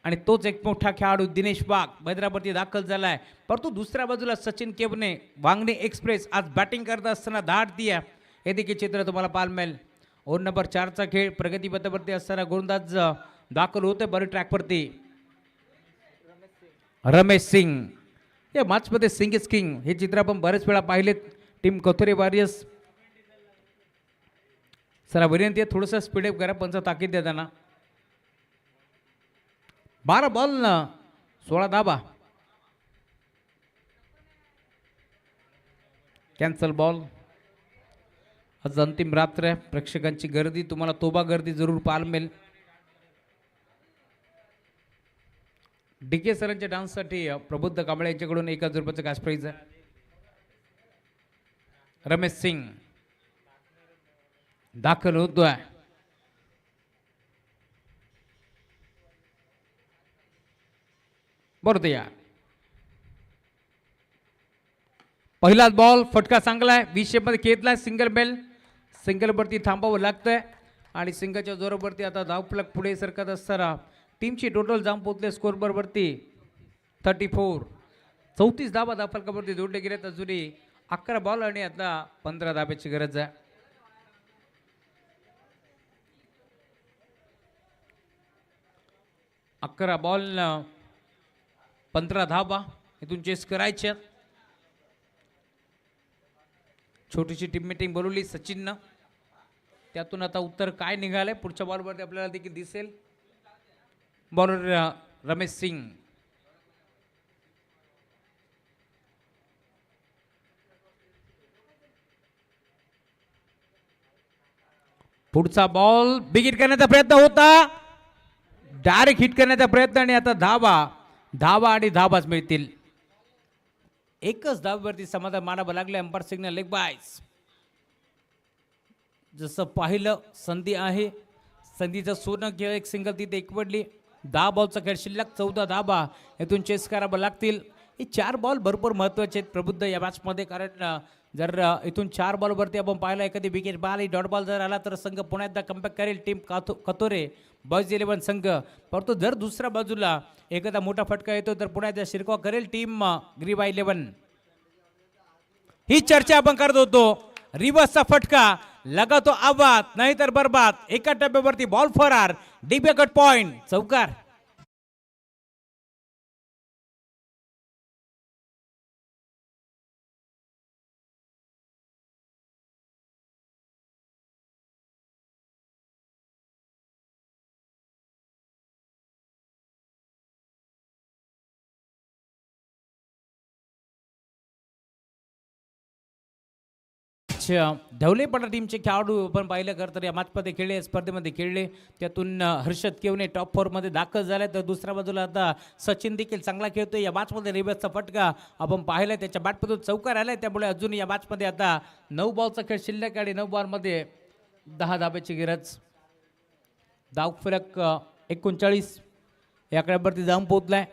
आणि तोच एक मोठा खेळाडू दिनेश वाघ मैदानावरती दाखल झालाय. परंतु दुसऱ्या बाजूला सचिन केवने वांगणे एक्सप्रेस आज बॅटिंग करत असताना धाड दिया हे देखील चित्र तुम्हाला पाहायला मिळेल. ओव्हर नंबर 4चा खेळ प्रगतीपथावरती असताना गोलंदाज दाखल होते बॉलिंग ट्रॅकवरती. रमेश सिंग या मॅचमध्ये सिंग इज किंग हे चित्र आपण बरेच वेळा पाहिलेत. टीम कथोरे वॉरियर्स सरा विनंती आहे थोडंसं स्पीडअप करा, पंच ताकीद द्या त्यांना. 12 बॉल 16 धाबा. Cancel ball. आज अंतिम रात्र आहे. प्रेक्षकांची गर्दी तुम्हाला तोबा गर्दी जरूर पाहायला मिळेल. डीके सरांच्या डान्ससाठी प्रबुद्ध कांबळे यांच्याकडून 1000 रुपयाचं कॅश प्राईज आहे. रमेश सिंग दाखल होतोय. बरोबर या पहिलाच बॉल फटका चांगला आहे. 20 मध्ये घेतलाय. Single bell. सिंगलवरती थांबावं लागतंय आणि सिंगलच्या जोरावरती आता धावफलक पुढे सरकत असताना टीमची टोटल जाम पोहोचले स्कोरवरती 34. 34 धाबा धावफलकावरती जोडले गेलेत. अजूनही 11 बॉल आणि आता 15 धाब्याची गरज आहे. अकरा बॉल 15 धाबा इथून चेस करायच्या. छोटीशी टीम मीटिंग बोलवली सचिननं. त्यातून आता उत्तर काय निघालंय पुढच्या बॉलवरती आपल्याला देखील दिसेल. बॉलर रमेश सिंग. पुढचा बॉल बिग हिट करण्याचा प्रयत्न होता. डायरेक्ट हिट करण्याचा प्रयत्न आणि आता धावा आणि धाबाच मिळतील. एकच धाब्यावरती समाधान मानावं लागलं. Umpire signal leg bias. जसं पाहिलं संधी आहे. संधीचं सोनं खेळ एक सिंगल तिथे एकवडली. 10 बॉलचा खेळ शिल्लक. 14 धाबा इथून चेस करावं लागतील. हे 4 बॉल भरपूर महत्त्वाचे आहेत प्रबुद्ध या मॅचमध्ये. कारण जर इथून 4 बॉलवरती आपण पाहिलं एखादी विकेट बाल डॉट बॉल जर आला तर संघ पुन्हा एकदा कमबॅक करेल टीम कथोरे बॉयज 11 संघ. परंतु जर दुसऱ्या बाजूला एखादा मोठा फटका येतो तर पुन्हा एकदा शिरकाव करेल टीम ग्रीबा 11. ही चर्चा आपण करत होतो. रिव्हर्सचा फटका लगातो आबाद नाहीतर बरबाद. एका टप्प्यावरती बॉल फरार. डीप कट पॉइंट चौकार. मॅच धवलेपडा टीमचे खेळाडू आपण पाहिलं तर या मॅचमध्ये खेळले, स्पर्धेमध्ये खेळले. त्यातून हर्षद केवने टॉप 4 मध्ये दाखल झाले. तर दुसऱ्या बाजूला आता सचिन देखील चांगला खेळतोय. या मॅचमध्ये रिवर्सचा फटका आपण पाहिला, त्याच्या बॅटमधून चौकार आलाय. त्यामुळे अजून या मॅचमध्ये आता 9 बॉलचा खेळ शिल्लक आणि 9 बॉलमध्ये 10 धाब्याची गरज. धावफलक 39 या आकड्यावरती जाऊन पोहोचलाय.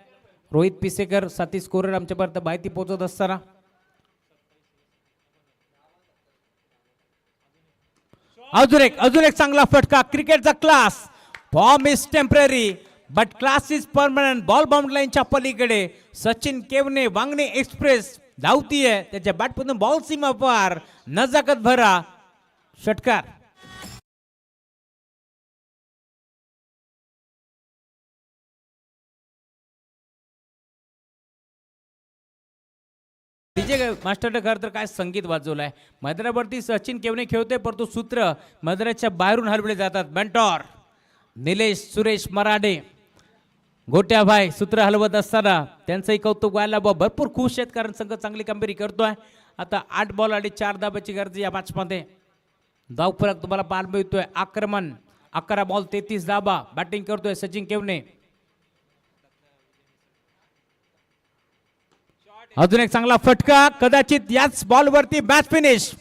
रोहित पिसेकर साथी स्कोरर आमच्यापर्यंत माहिती पोहोचत असताना अजून एक चांगला फटका. क्रिकेटचा class. Form is temporary but class is permanent. Ball bound लाईनच्या पलीकडे सचिन केवने वांगणे एक्सप्रेस धावतीये. त्याच्या बॅटमधून बॉल सीमा पार. नजाकत भरा षटकार. डीजे मास्टर खरं तर काय संगीत वाजवलंय. मैदानावरती सचिन केवने खेळतोय, परंतु सूत्र मैदानाच्या बाहेरून हलवले जातात. मेंटॉर निलेश सुरेश मराडे गोट्याभाई सूत्र हलवत असताना त्यांचंही कौतुक व्हायला भरपूर खुश आहेत, कारण संघ चांगली कामगिरी करतोय. आता 8 बॉल आणि 4 धाब्याची गरज या मॅचमध्ये. धावफलक तुम्हाला पाहायला मिळतोय. आक्रमण 11 बॉल 33 धाबा. बॅटिंग करतोय सचिन केवने. अजून एक चांगला फटका. कदाचित याच बॉलवरती मॅच फिनिश.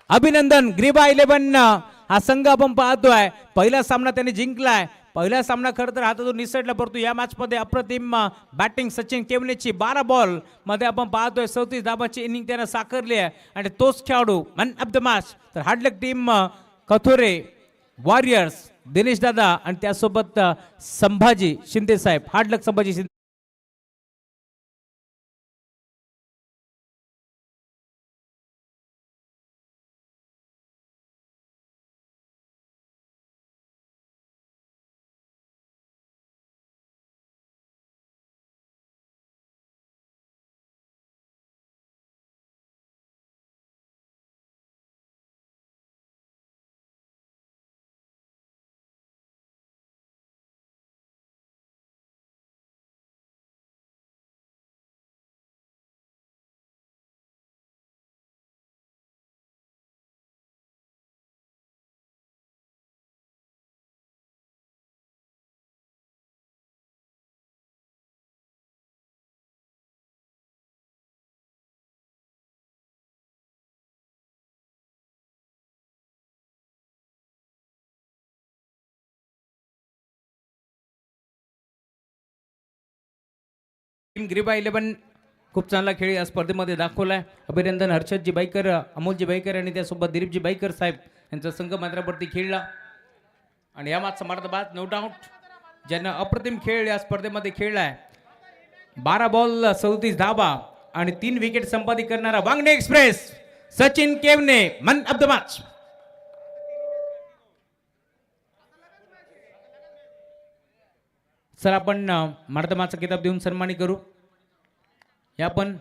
अभिनंदन ग्रीबा 11 हा संघ आपण पाहतोय. पहिला सामना त्यांनी जिंकलाय. पहिला सामना खरं तर हातातून निसटला, परंतु या मॅच मध्ये अप्रतिम बॅटिंग सचिन केवनेची. 12 बॉल मध्ये आपण पाहतोय 34 धाबाची इनिंग त्यानं साकारली आहे. आणि तोच खेळाडू मॅन ऑफ द मॅच. तर हार्डलक टीम कथोरे वॉरियर्स दिनेश दादा आणि त्यासोबत संभाजी शिंदे साहेब. हार्डलक संभाजी शिंदे. टीम ग्रीबा 11 खूप चांगला खेळ या स्पर्धेमध्ये दाखवलाय. अभिनंदन हर्षदजी बाईकर, अमोलजी बाईकर आणि त्यासोबत दिलीपजी बाईकर साहेब यांचा संघ मैदानावरती खेळला. आणि या मॅचचा मर्दाबाद नो डाऊट ज्यांना अप्रतिम खेळ या स्पर्धेमध्ये खेळलाय. 12 बॉल 37 धाबा आणि 3 विकेट संपादित करणारा Vangane express Sachin Kevne man of the match. Sir आपण मर्दाबादचा किताब देऊन सन्मानित करू. या पण